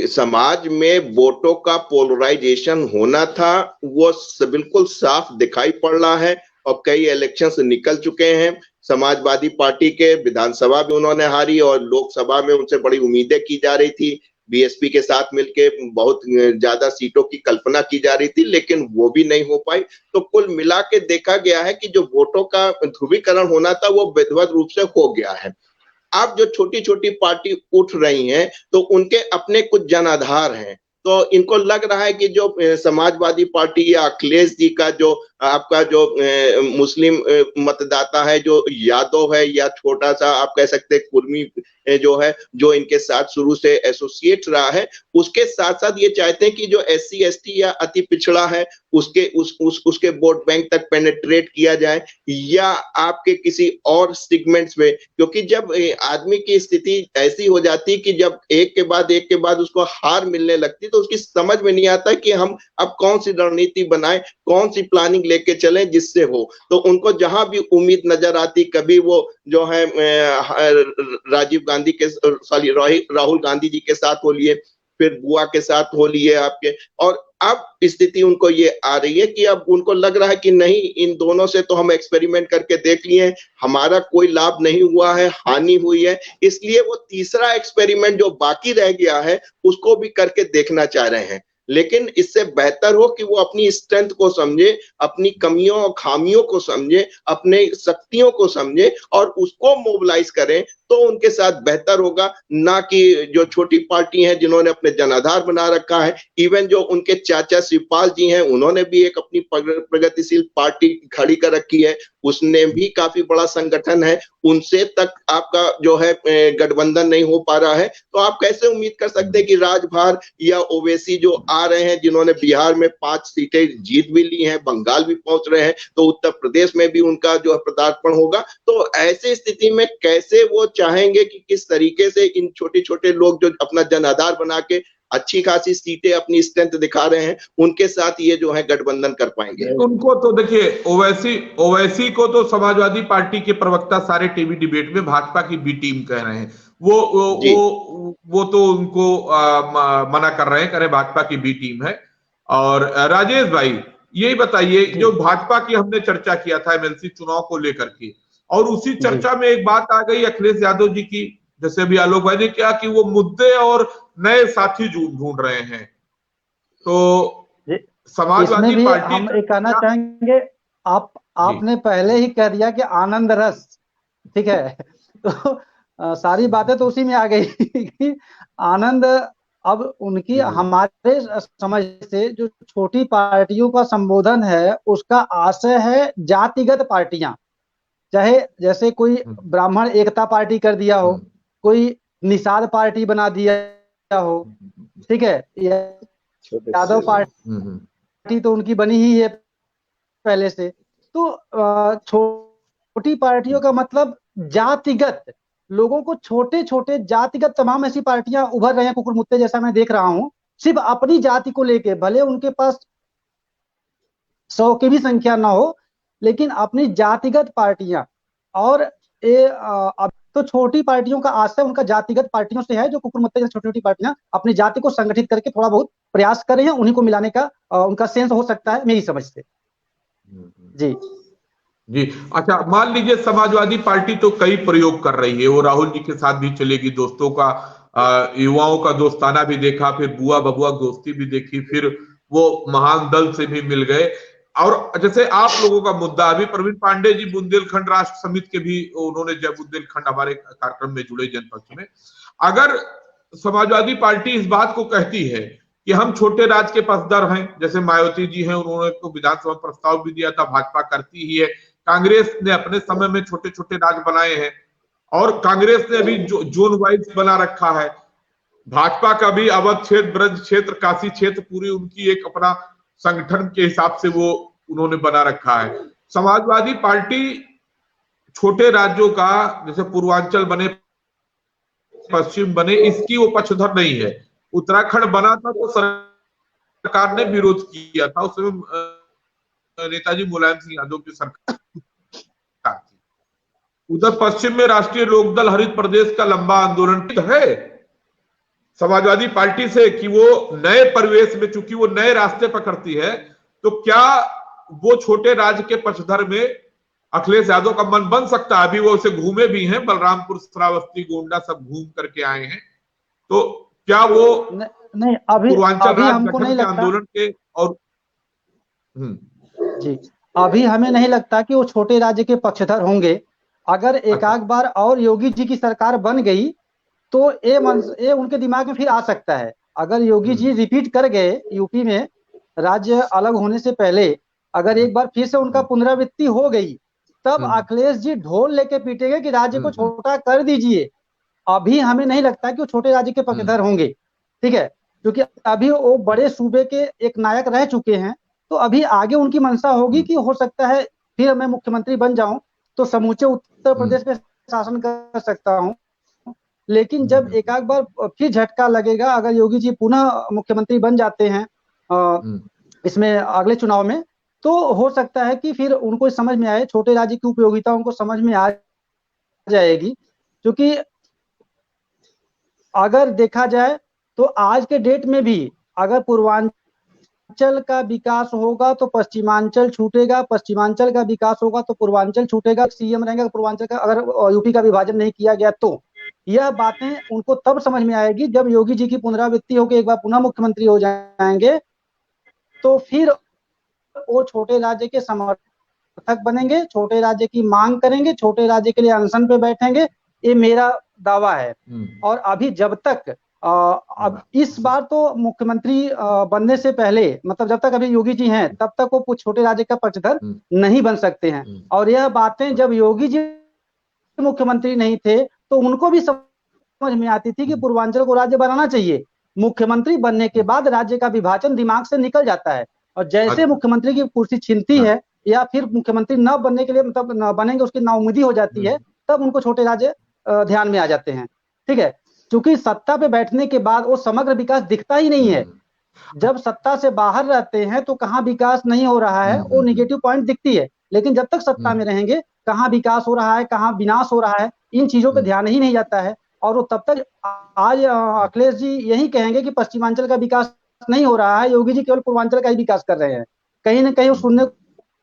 समाज में वोटों का पोलराइजेशन होना था वो बिल्कुल साफ दिखाई पड़ रहा है और कई इलेक्शंस निकल चुके हैं। समाजवादी पार्टी के विधानसभा में उन्होंने हारी और लोकसभा में उनसे बड़ी उम्मीदें की जा रही थी। बीएसपी के साथ मिलके बहुत ज्यादा सीटों की कल्पना की जा रही थी, लेकिन वो भी नहीं हो पाई। तो कुल मिला के देखा गया है कि जो वोटों का ध्रुवीकरण होना था वो विधिवत रूप से हो गया है। अब जो छोटी छोटी पार्टी उठ रही हैं तो उनके अपने कुछ जनाधार हैं, तो इनको लग रहा है कि जो समाजवादी पार्टी या अखिलेश जी का जो आपका जो मुस्लिम मतदाता है, जो यादव है या छोटा सा आप कह सकते हैं कुर्मी जो है, जो इनके साथ शुरू से एसोसिएट रहा है, उसके साथ साथ ये चाहते हैं कि जो SC ST या अति पिछड़ा है उसके वोट बैंक तक पेनिट्रेट किया जाए या आपके किसी और सेगमेंट्स में। क्योंकि जब आदमी की स्थिति ऐसी हो जाती है कि जब एक के बाद उसको हार मिलने लगती, तो उसकी समझ में नहीं आता कि हम अब कौन सी रणनीति बनाएं, कौन सी प्लानिंग लेके चले जिससे हो। तो उनको जहां भी उम्मीद नजर आती, कभी वो जो है राहुल गांधी जी के साथ बोलिए, फिर बुआ के साथ होली है आपके, और अब स्थिति उनको ये आ रही है कि अब उनको लग रहा है कि नहीं, इन दोनों से तो हम एक्सपेरिमेंट करके देख लिए, हमारा कोई लाभ नहीं हुआ है, हानि हुई है, इसलिए वो तीसरा एक्सपेरिमेंट जो बाकी रह गया है उसको भी करके देखना चाह रहे हैं। लेकिन इससे बेहतर हो कि वो अपनी स्ट्रेंथ को समझे, अपनी कमियों और खामियों को समझे, अपने शक्तियों को समझे और उसको मोबिलाइज करें, तो उनके साथ बेहतर होगा। ना कि जो छोटी पार्टी हैं जिन्होंने अपने जनाधार बना रखा है, इवन जो उनके चाचा शिवपाल जी हैं उन्होंने भी एक अपनी प्रगतिशील पार्टी खड़ी कर रखी है, उसने भी काफी बड़ा संगठन है, उनसे तक आपका जो है गठबंधन नहीं हो पा रहा है। तो आप कैसे उम्मीद कर सकते हैं कि राजभर या ओवैसी जो आ रहे हैं, जिन्होंने बिहार में 5 सीटें जीत भी ली हैं, बंगाल भी पहुंच रहे हैं, तो उत्तर प्रदेश में भी उनका जो है पदार्पण होगा। तो ऐसी स्थिति में कैसे वो चाहेंगे कि किस तरीके से इन छोटे छोटे लोग जो अपना जनाधार बना के अच्छी खासी सीटें अपनी स्ट्रेंथ दिखा रहे हैं, उनके साथ ये जो है गठबंधन कर पाएंगे? उनको तो देखिए, ओवैसी को तो समाजवादी पार्टी के प्रवक्ता सारे टीवी डिबेट में भाजपा की बी टीम कह रहे हैं। वो तो उनको मना कर रहे हैं, कह रहे भाजपा की बी टीम है। और राजेश भाई यही बताइए, जो भाजपा की हमने चर्चा किया था एमएलसी चुनाव को लेकर के, और उसी चर्चा में एक बात आ गई अखिलेश यादव जी की, जैसे अभी आलोक भाई ने किया कि वो मुद्दे और नए साथी ढूंढ रहे हैं। तो समाजवादी पार्टी हम एक कहना चाहेंगे, आपने पहले ही कह दिया कि आनंद रस, ठीक है, तो सारी बातें तो उसी में आ गई कि आनंद, अब उनकी हमारे समझ से जो छोटी पार्टियों का संबोधन है उसका आशय है जातिगत पार्टियां, चाहे जैसे कोई ब्राह्मण एकता पार्टी कर दिया हो, कोई निषाद पार्टी बना दिया हो, ठीक है, यादव पार्टी तो उनकी बनी ही है पहले से। तो छोटी पार्टियों का मतलब जातिगत, लोगों को छोटे छोटे जातिगत तमाम ऐसी पार्टियां उभर रहे हैं, कुकुरमुत्ते जैसा मैं देख रहा हूं, सिर्फ अपनी जाति को लेके, भले उनके पास 100 की भी संख्या ना हो, लेकिन अपनी जातिगत पार्टियां। और अब तो छोटी पार्टियों का आशय उनका जातिगत पार्टियों से है, जो कुकुरमुत्ते जैसी छोटी छोटी पार्टियां अपनी जाति को संगठित करके थोड़ा बहुत प्रयास कर रहे हैं, उन्हीं को मिलाने का उनका सेंस हो सकता है मेरी समझ से। जी जी, अच्छा, मान लीजिए समाजवादी पार्टी तो कई प्रयोग कर रही है, वो राहुल जी के साथ भी चलेगी, दोस्तों का युवाओं का दोस्ताना भी देखा, फिर बुआ बबुआ दोस्ती भी देखी, फिर वो महान दल से भी मिल गए। और जैसे आप लोगों का मुद्दा, अभी प्रवीण पांडे जी बुंदेलखंड राष्ट्र समिति के भी उन्होंने जब बुंदेलखंड हमारे कार्यक्रम में जुड़े जनपक्ष में, अगर समाजवादी पार्टी इस बात को कहती है कि हम छोटे राज्य के पसदर हैं, जैसे मायावती जी हैं, उन्होंने तो विधानसभा प्रस्ताव भी दिया था, भाजपा करती ही है, कांग्रेस ने अपने समय में छोटे छोटे राज्य बनाए हैं, और कांग्रेस ने अभी जोन वाइज बना रखा है, भाजपा का भी अवध क्षेत्र, ब्रज क्षेत्र, काशी क्षेत्र, पूरी उनकी एक अपना संगठन के हिसाब से वो उन्होंने बना रखा है। समाजवादी पार्टी छोटे राज्यों का, जैसे पूर्वांचल बने, पश्चिम बने, इसकी वो पक्षधर नहीं है। उत्तराखंड बना था तो सरकार ने विरोध किया था, उसमें नेताजी मुलायम सिंह यादव की सरकार थी। उधर पश्चिम में राष्ट्रीय लोकदल हरित प्रदेश का लंबा आंदोलन है समाजवादी पार्टी से कि वो नए परिवेश में, चूंकि वो नए रास्ते पकड़ती है, तो क्या वो छोटे राज्य के पक्षधर में अखिलेश यादव का मन बन सकता है? अभी वो उसे घूमे भी हैं, बलरामपुर, श्रावस्ती, गोंडा सब घूम करके आए हैं, तो क्या वो नहीं, अभी हमको नहीं लगता आंदोलन के और जी, अभी हमें नहीं लगता कि वो छोटे राज्य के पक्षधर होंगे। अगर एकाक बार और योगी जी की सरकार बन गई तो ये उनके दिमाग में फिर आ सकता है। अगर योगी जी रिपीट कर गए यूपी में राज्य अलग होने से पहले, अगर एक बार फिर से उनका पुनरावृत्ति हो गई, तब अखिलेश जी ढोल लेके पीटेंगे कि राज्य को छोटा कर दीजिए। अभी हमें नहीं लगता कि वो छोटे राज्य के पक्षधर होंगे, ठीक है, क्योंकि अभी वो बड़े सूबे के एक नायक रह चुके हैं। तो अभी आगे उनकी मंशा होगी कि हो सकता है फिर मैं मुख्यमंत्री बन जाऊं तो समूचे उत्तर प्रदेश पे शासन कर सकता हूं। लेकिन जब एकाक बार फिर झटका लगेगा, अगर योगी जी पुनः मुख्यमंत्री बन जाते हैं इसमें अगले चुनाव में, तो हो सकता है कि फिर उनको समझ में आए, छोटे राज्य की उपयोगिता उनको समझ में आ जाएगी। क्योंकि अगर देखा जाए तो आज के डेट में भी अगर पूर्वांचल का विकास होगा तो पश्चिमांचल छूटेगा, पश्चिमांचल का विकास होगा तो पूर्वांचल छूटेगा। सीएम रहेंगे पूर्वांचल का, अगर यूपी का विभाजन नहीं किया गया तो यह बातें उनको तब समझ में आएगी जब योगी जी की पुनरावृत्ति होकर एक बार पुनः मुख्यमंत्री हो जाएंगे, तो फिर वो छोटे राज्य के समर्थक बनेंगे, छोटे राज्य की मांग करेंगे, छोटे राज्य के लिए अनशन पे बैठेंगे। ये मेरा दावा है। और अभी जब तक अब इस बार तो मुख्यमंत्री बनने से पहले, मतलब जब तक अभी योगी जी हैं तब तक वो छोटे राज्य का पक्षधर नहीं बन सकते हैं। और यह बातें जब योगी जी मुख्यमंत्री नहीं थे तो उनको भी समझ में आती थी कि पूर्वांचल को राज्य बनाना चाहिए। मुख्यमंत्री बनने के बाद राज्य का विभाजन दिमाग से निकल जाता है, और जैसे मुख्यमंत्री की कुर्सी छिनती है या फिर मुख्यमंत्री न बनने के लिए, मतलब न बनेंगे, उसकी नाउमीदी हो जाती है, तब उनको छोटे राज्य ध्यान में आ जाते हैं। ठीक है, क्योंकि सत्ता पे बैठने के बाद वो समग्र विकास दिखता ही नहीं है। जब सत्ता से बाहर रहते हैं तो कहाँ विकास नहीं हो रहा है वो निगेटिव पॉइंट दिखती है, लेकिन जब तक सत्ता में रहेंगे कहाँ विकास हो रहा है, कहाँ विनाश हो रहा है, इन चीजों पे ध्यान ही नहीं जाता है। और वो तब तक, आज अखिलेश जी यही कहेंगे कि पश्चिमांचल का विकास नहीं हो रहा है, योगी जी केवल पूर्वांचल का ही विकास कर रहे हैं। कहीं ना कहीं सुनने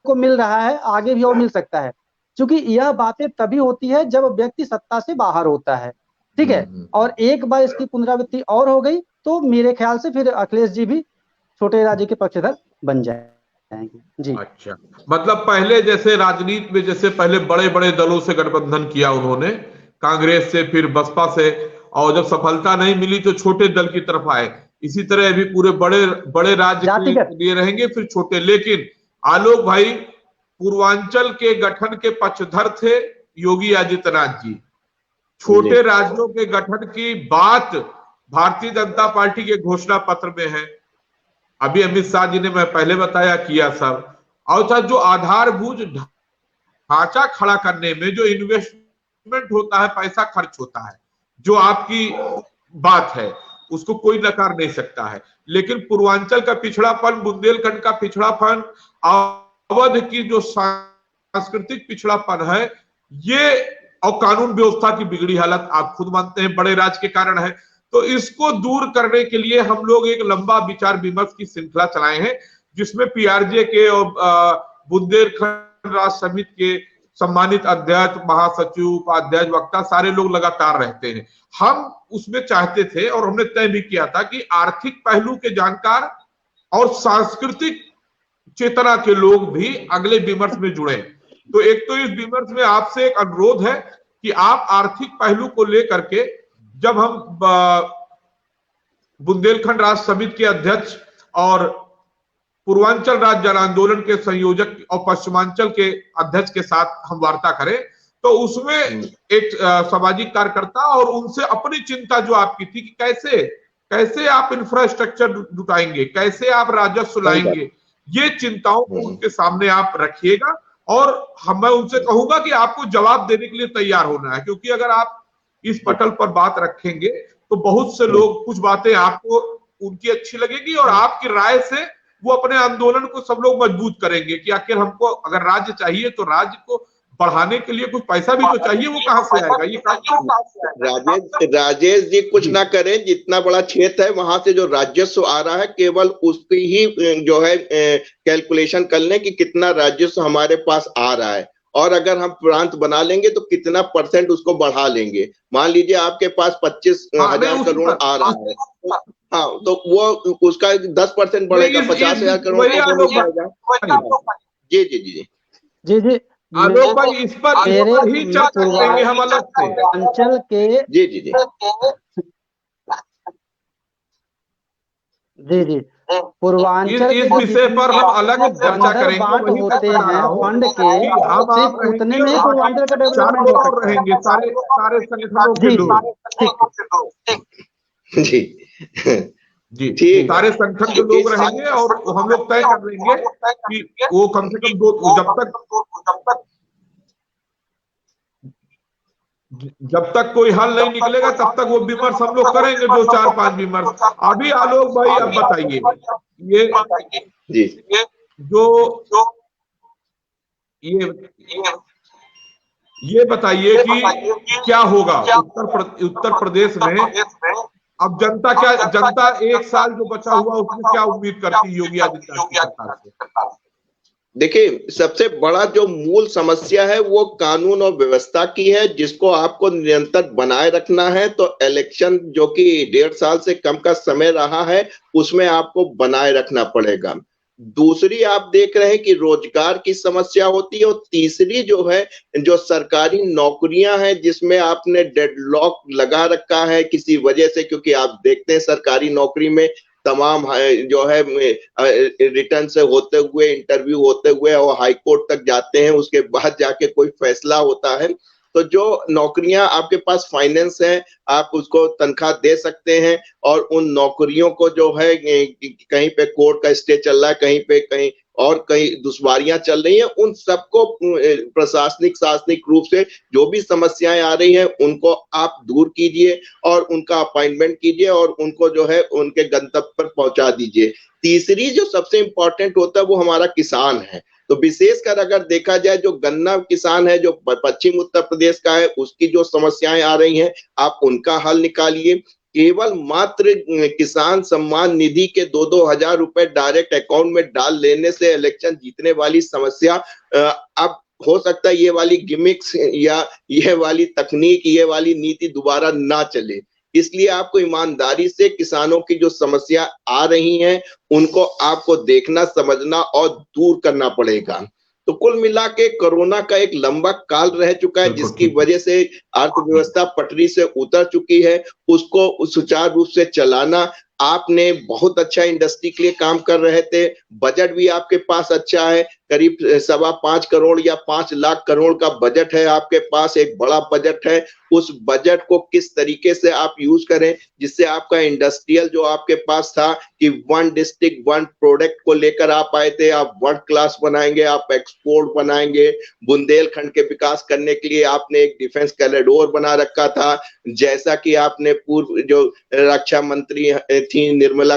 को मिल रहा है, आगे भी और मिल सकता है, क्योंकि यह बातें तभी होती है जब व्यक्ति सत्ता से बाहर होता है। ठीक है, और एक बार इसकी पुनरावृत्ति और हो गई तो मेरे ख्याल से फिर अखिलेश जी भी छोटे राज्य के पक्षधर बन जाएंगे। जी, अच्छा, मतलब पहले जैसे राजनीति में, जैसे पहले बड़े बड़े दलों से गठबंधन किया उन्होंने, कांग्रेस से, फिर बसपा से, और जब सफलता नहीं मिली तो छोटे दल की तरफ आए। इसी तरह अभी पूरे बड़े बड़े राज्य के लिए रहेंगे, फिर छोटे। लेकिन आलोक भाई, पूर्वांचल के गठन के पक्षधर थे योगी आदित्यनाथ जी। छोटे राज्यों के गठन की बात भारतीय जनता पार्टी के घोषणा पत्र में है, अभी अमित शाह जी ने, मैं पहले बताया, किया सब। और जो आधारभूत ढांचा खड़ा करने में जो इन्वेस्टमेंट होता है, पैसा खर्च होता है, जो आपकी बात है उसको कोई नकार नहीं सकता है। लेकिन पूर्वांचल का पिछड़ापन, बुंदेलखंड का पिछड़ापन, अवध की जो सांस्कृतिक पिछड़ापन है, ये, और कानून व्यवस्था की बिगड़ी हालत, आप खुद मानते हैं बड़े राज्य के कारण है। तो इसको दूर करने के लिए हम लोग एक लंबा विचार विमर्श की श्रृंखला चलाए हैं, जिसमें पीआरजे के और बुंदेलखंड राज्य समिति के सम्मानित अध्यक्ष, महासचिव, उपाध्यक्ष, वक्ता, सारे लोग लगातार रहते हैं। हम उसमें चाहते थे और हमने तय भी किया था कि आर्थिक पहलू के जानकार और सांस्कृतिक चेतना के लोग भी अगले विमर्श में जुड़े। तो एक तो इस विमर्श में आपसे एक अनुरोध है कि आप आर्थिक पहलू को लेकर के, जब हम बुंदेलखंड राज्य समिति के अध्यक्ष और पूर्वांचल राज्य जन आंदोलन के संयोजक और पश्चिमांचल के अध्यक्ष के साथ हम वार्ता करें, तो उसमें एक सामाजिक कार्यकर्ता और उनसे अपनी चिंता जो आपकी थी कि कैसे आप इंफ्रास्ट्रक्चर जुटाएंगे, कैसे आप राजस्व लाएंगे, ये चिंताओं को उनके सामने आप रखिएगा। और मैं उनसे कहूंगा कि आपको जवाब देने के लिए तैयार होना है, क्योंकि अगर आप इस पटल पर बात रखेंगे तो बहुत से लोग, कुछ बातें आपको उनकी अच्छी लगेगी और आपकी राय से वो अपने आंदोलन को सब लोग मजबूत करेंगे कि आखिर हमको अगर राज्य चाहिए तो राज्य को बढ़ाने के लिए कुछ पैसा भी तो चाहिए, वो कहां से आएगा? ये राजेश जी कुछ ना करें, जितना बड़ा क्षेत्र है वहां से जो राजस्व आ रहा है केवल उसकी ही जो है कैलकुलेशन कर लें कि कितना राजस्व हमारे पास आ रहा है, और अगर हम प्रांत बना लेंगे तो कितना % उसको बढ़ा लेंगे। मान लीजिए आपके पास 25,000 करोड़ आ रहा है, हाँ, तो वो उसका 10% बढ़ेगा, 50,000 करोड़ हो जाएगा। जी जी जी जी जी आलोक भाई, इस पर ही चर्चा करेंगे हम अलग से अंचल के। जी जी जी जी जी पूर्वांचल इस विषय पर हम अलग चर्चा करेंगे। बांट होते हैं फंड के, सिर्फ उतने में पूर्वांचल का डेवलपमेंट हो सकता है। रहेंगे सारे संगठनों के लोग। जी जी ठीक, सारे संगठन के लोग रहेंगे और हम लोग तय कर लेंगे कि वो कम से कम जब तक कोई हल नहीं निकलेगा तब तक वो विमर्श हम लोग करेंगे, 2-4-5 विमर्श। अभी आलोक भाई अब बताइए, ये बताइए कि क्या होगा उत्तर प्रदेश में अब जनता एक साल जो बचा हुआ उसमें क्या उम्मीद करती है योगी आदित्यनाथ की सरकार से? देखिए, सबसे बड़ा जो मूल समस्या है वो कानून और व्यवस्था की है, जिसको आपको निरंतर बनाए रखना है। तो इलेक्शन जो कि 1.5 साल से कम का समय रहा है, उसमें आपको बनाए रखना पड़ेगा। दूसरी आप देख रहे हैं कि रोजगार की समस्या होती है, और तीसरी जो है, जो सरकारी नौकरियां हैं जिसमें आपने डेडलॉक लगा रखा है किसी वजह से, क्योंकि आप देखते हैं सरकारी नौकरी में तमाम जो है रिटर्न से होते हुए, इंटरव्यू होते हुए और हाई कोर्ट तक जाते हैं, उसके बाद जाके कोई फैसला होता है। तो जो नौकरियां आपके पास फाइनेंस है, आप उसको तनख्वाह दे सकते हैं, और उन नौकरियों को जो है कहीं पे कोर्ट का स्टे चल रहा है, कहीं पे कहीं और कई दुश्वारियां चल रही हैं, उन सबको प्रशासनिक शासनिक रूप से जो भी समस्याएं आ रही हैं उनको आप दूर कीजिए और उनका अपॉइंटमेंट कीजिए और उनको जो है उनके गंतव्य पर पहुंचा दीजिए। तीसरी जो सबसे इंपॉर्टेंट होता है वो हमारा किसान है। तो विशेषकर अगर देखा जाए, जो गन्ना किसान है जो पश्चिम उत्तर प्रदेश का है, उसकी जो समस्याएं आ रही हैं, आप उनका हल निकालिए। केवल मात्र किसान सम्मान निधि के 2-2 हजार रुपए डायरेक्ट अकाउंट में डाल लेने से इलेक्शन जीतने वाली समस्या अब हो सकता है ये वाली गिमिक्स या ये वाली तकनीक, ये वाली नीति दोबारा ना चले। इसलिए आपको ईमानदारी से किसानों की जो समस्या आ रही हैं उनको आपको देखना, समझना और दूर करना पड़ेगा। तो कुल मिला के कोरोना का एक लंबा काल रह चुका है, जिसकी वजह से अर्थव्यवस्था पटरी से उतर चुकी है। उसको सुचारू रूप से चलाना, आपने बहुत अच्छा इंडस्ट्री के लिए काम कर रहे थे, बजट भी आपके पास अच्छा है, करीब 5.25 करोड़ या 5 लाख करोड़ का बजट है आपके पास, एक बड़ा बजट है। उस बजट को किस तरीके से आप यूज करें जिससे आपका इंडस्ट्रियल जो आपके पास था कि 1 डिस्ट्रिक्ट 1 प्रोडक्ट को लेकर आप आए थे, आप वर्ल्ड क्लास बनाएंगे, आप एक्सपोर्ट बनाएंगे। बुंदेलखंड के विकास करने के लिए आपने एक डिफेंस कॉरिडोर बना रखा था, जैसा कि आपने पूर्व जो रक्षा मंत्री थी निर्मला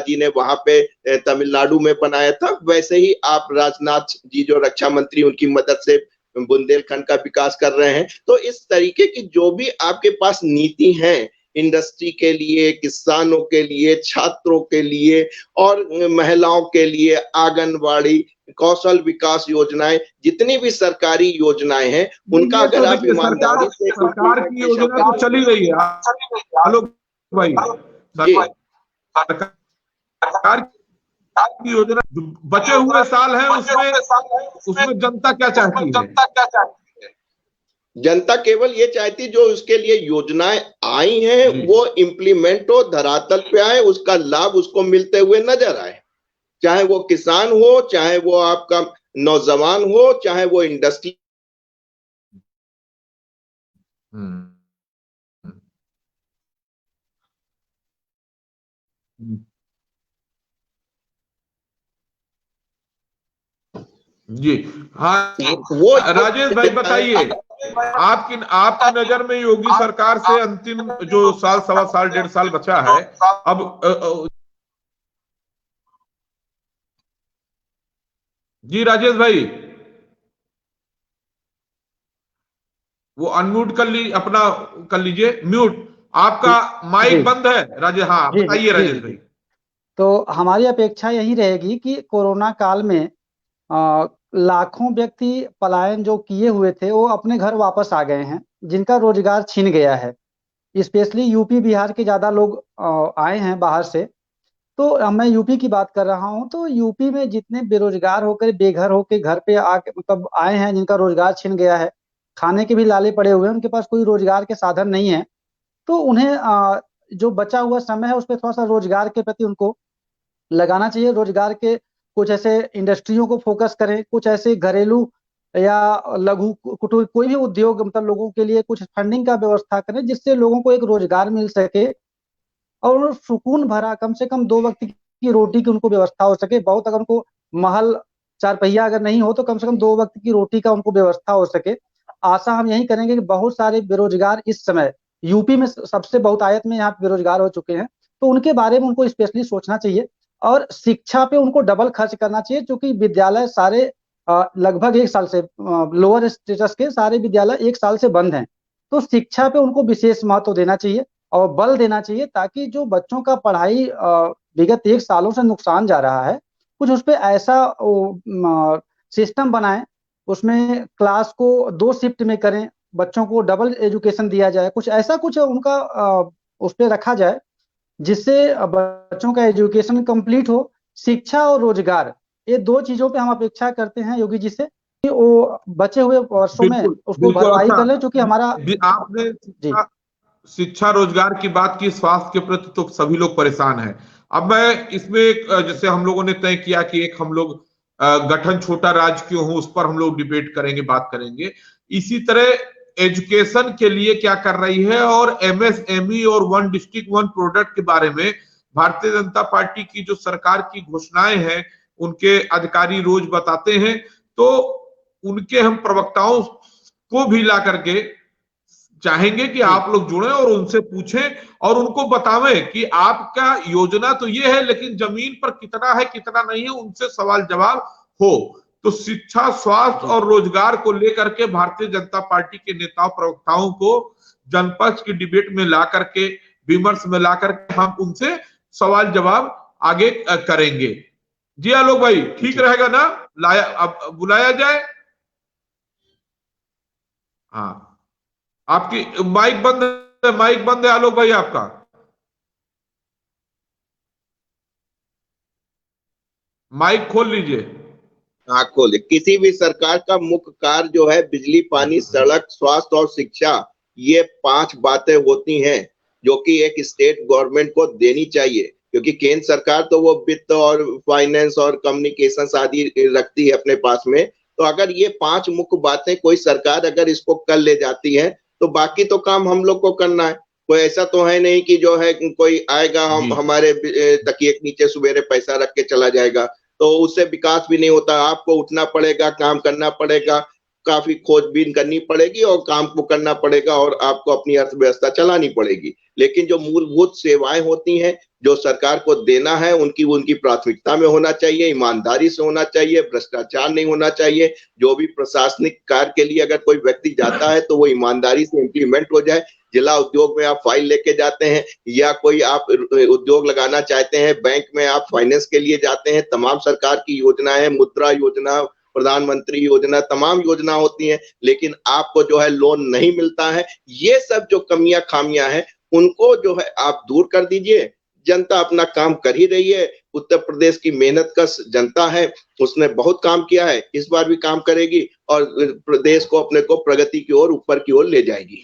जी ने वहां पे तमिलनाडु में बनाया था, वैसे ही आप राजनाथ जी जो रक्षा मंत्री, उनकी मदद से बुंदेलखंड का विकास कर रहे हैं। तो इस तरीके की जो भी आपके पास नीति है इंडस्ट्री के लिए, किसानों के लिए, छात्रों के लिए और महिलाओं के लिए, आंगनबाड़ी, कौशल विकास योजनाएं, जितनी भी सरकारी योजनाएं हैं उनका अगर आप ईमानदारी से, सरकार की योजना तो चली गई है आलोक भाई, सरकार की योजना बचे हुए साल है उसमें जनता क्या चाहती है? जनता केवल ये चाहती जो उसके लिए योजनाएं आई हैं वो इम्प्लीमेंट हो, धरातल पे आए, उसका लाभ उसको मिलते हुए नजर आए। चाहे वो किसान हो, चाहे वो आपका नौजवान हो, चाहे वो इंडस्ट्री। जी हाँ, वो राजेश भाई बताइए, आपकी नजर में योगी सरकार से अंतिम जो साल, 1.25 साल, 1.5 साल बचा है, अब जी राजेश भाई वो अनम्यूट कर लीजिए, म्यूट आपका माइक बंद है राजेश। हाँ बताइए राजेश भाई। तो हमारी अपेक्षा यही रहेगी कि कोरोना काल में लाखों व्यक्ति पलायन जो किए हुए थे वो अपने घर वापस आ गए हैं, जिनका रोजगार छिन गया है। स्पेशली यूपी बिहार के ज्यादा लोग आए हैं बाहर से। तो मैं यूपी की बात कर रहा हूं, तो यूपी में जितने बेरोजगार होकर, बेघर होकर घर पे आके मतलब आए हैं, जिनका रोजगार छिन गया है, खाने के भी लाले पड़े हुए हैं, उनके पास कोई रोजगार के साधन नहीं है, तो उन्हें जो बचा हुआ समय है उस पर थोड़ा सा रोजगार के प्रति उनको लगाना चाहिए। रोजगार के कुछ ऐसे इंडस्ट्रियों को फोकस करें, कुछ ऐसे घरेलू या लघु कुटीर कोई भी उद्योग, मतलब लोगों के लिए कुछ फंडिंग का व्यवस्था करें जिससे लोगों को एक रोजगार मिल सके और सुकून भरा कम से कम 2 वक्त की रोटी की उनको व्यवस्था हो सके। बहुत अगर उनको महल 4 पहिया अगर नहीं हो तो कम से कम 2 वक्त की रोटी का उनको व्यवस्था हो सके। आशा हम यही करेंगे कि बहुत सारे बेरोजगार इस समय यूपी में सबसे बहुतायत में यहाँ बेरोजगार हो चुके हैं, तो उनके बारे में उनको स्पेशली सोचना चाहिए और शिक्षा पे उनको डबल खर्च करना चाहिए, क्योंकि विद्यालय सारे लगभग 1 साल से लोअर स्टेटस के सारे विद्यालय 1 साल से बंद हैं, तो शिक्षा पे उनको विशेष महत्व देना चाहिए। और बल देना चाहिए, ताकि जो बच्चों का पढ़ाई विगत 1 सालों से नुकसान जा रहा है, कुछ उस पर ऐसा सिस्टम बनाएं, उसमें क्लास को 2 शिफ्ट में करें, बच्चों को डबल एजुकेशन दिया जाए, कुछ ऐसा कुछ उनका उस पर रखा जाए जिससे बच्चों का एजुकेशन कंप्लीट हो। शिक्षा और रोजगार, ये 2 चीजों पे हम अपेक्षा करते हैं योगी जी से कि वो बचे हुए वर्षों में उसको भरपाई कर ले, क्योंकि हमारा आपने शिक्षा रोजगार की बात की, स्वास्थ्य के प्रति तो सभी लोग परेशान हैं। अब मैं इसमें जैसे हम लोगों ने तय किया कि एक हम लोग गठन छोटा राज्य क्यों हो, उस पर हम लोग डिबेट करेंगे, बात करेंगे। इसी तरह एजुकेशन के लिए क्या कर रही है और एमएसएमई और वन डिस्ट्रिक्ट वन प्रोडक्ट के बारे में भारतीय जनता पार्टी की जो सरकार की घोषणाएं हैं, उनके अधिकारी रोज बताते हैं, तो उनके हम प्रवक्ताओं को भी ला करके चाहेंगे कि आप लोग जुड़ें और उनसे पूछें और उनको बतावें कि आपका योजना तो ये है, लेकिन जमीन पर कितना है कितना नहीं है, उनसे सवाल जवाब हो। तो शिक्षा, स्वास्थ्य और रोजगार को लेकर के भारतीय जनता पार्टी के नेताओं प्रवक्ताओं को जनपक्ष की डिबेट में ला करके, विमर्श में ला करके हम उनसे सवाल जवाब आगे करेंगे। जी आलोक भाई, ठीक रहेगा ना? अब बुलाया जाए? हाँ, आपकी माइक बंद है, माइक बंद है आलोक भाई आपका। माइक खोल लीजिए। हाँ खोले। किसी भी सरकार का मुख्य कार्य जो है बिजली, पानी, सड़क, स्वास्थ्य और शिक्षा, ये 5 बातें होती हैं जो कि एक स्टेट गवर्नमेंट को देनी चाहिए, क्योंकि केंद्र सरकार तो वो वित्त और फाइनेंस और कम्युनिकेशन आदि रखती है अपने पास में। तो अगर ये 5 मुख्य बातें कोई सरकार अगर इसको कर ले जाती है तो बाकी तो काम हम लोग को करना है। कोई ऐसा तो है नहीं कि जो है कोई आएगा हम हमारे तकिए के नीचे सवेरे पैसा रख के चला जाएगा, तो उससे विकास भी नहीं होता। आपको उठना पड़ेगा, काम करना पड़ेगा, काफी खोजबीन करनी पड़ेगी और काम को करना पड़ेगा और आपको अपनी अर्थव्यवस्था चलानी पड़ेगी। लेकिन जो मूलभूत सेवाएं होती हैं जो सरकार को देना है, उनकी प्राथमिकता में होना चाहिए, ईमानदारी से होना चाहिए, भ्रष्टाचार नहीं होना चाहिए। जो भी प्रशासनिक कार्य के लिए अगर कोई व्यक्ति जाता है तो वो ईमानदारी से इम्प्लीमेंट हो जाए। जिला उद्योग में आप फाइल लेके जाते हैं या कोई आप उद्योग लगाना चाहते हैं, बैंक में आप फाइनेंस के लिए जाते हैं, तमाम सरकार की योजनाएं, मुद्रा योजना, प्रधानमंत्री योजना, तमाम योजना होती हैं, लेकिन आपको जो है लोन नहीं मिलता है। ये सब जो कमियां खामियां हैं उनको जो है आप दूर कर दीजिए। जनता अपना काम कर ही रही है। उत्तर प्रदेश की मेहनत कश जनता है, उसने बहुत काम किया है, इस बार भी काम करेगी और प्रदेश को अपने को प्रगति की ओर, ऊपर की ओर ले जाएगी।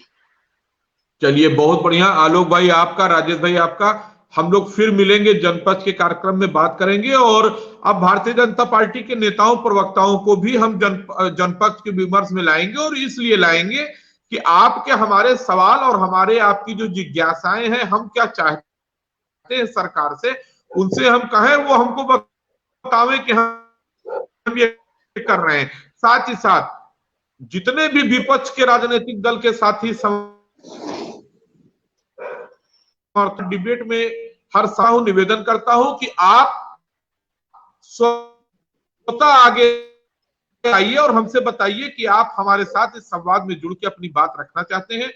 चलिए, बहुत बढ़िया। आलोक भाई आपका, राजेश भाई आपका, हम लोग फिर मिलेंगे, जनपद के कार्यक्रम में बात करेंगे और अब भारतीय जनता पार्टी के नेताओं प्रवक्ताओं को भी हम जनपद के विमर्श में लाएंगे, और इसलिए लाएंगे कि आपके हमारे सवाल और हमारे आपकी जो जिज्ञासाएं हैं, हम क्या चाहते हैं सरकार से, उनसे हम कहें, वो हमको बतावें कि हम ये कर रहे हैं। साथ ही साथ जितने भी विपक्ष के राजनीतिक दल के साथी डिबेट में हर साल निवेदन करता हूं कि आप स्वतः आगे आइए और हमसे बताइए कि आप हमारे साथ इस संवाद में जुड़ के अपनी बात रखना चाहते हैं।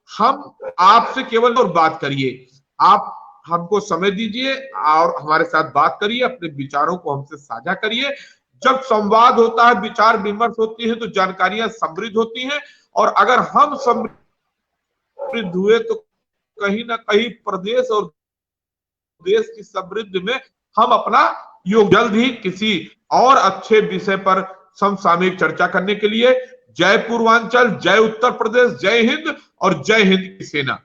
हम आपसे केवल और बात करिए, आप हमको समय दीजिए और हमारे साथ बात करिए, अपने विचारों को हमसे साझा करिए। जब संवाद होता है, विचार विमर्श होती है, तो जानकारियां समृद्ध होती हैं, और अगर हम समृद्ध हुए तो कहीं ना कहीं प्रदेश और देश की समृद्धि में हम अपना योग। जल्द ही किसी और अच्छे विषय पर समसामयिक चर्चा करने के लिए जय पूर्वांचल, जय उत्तर प्रदेश, जय हिंद और जय हिंद की सेना।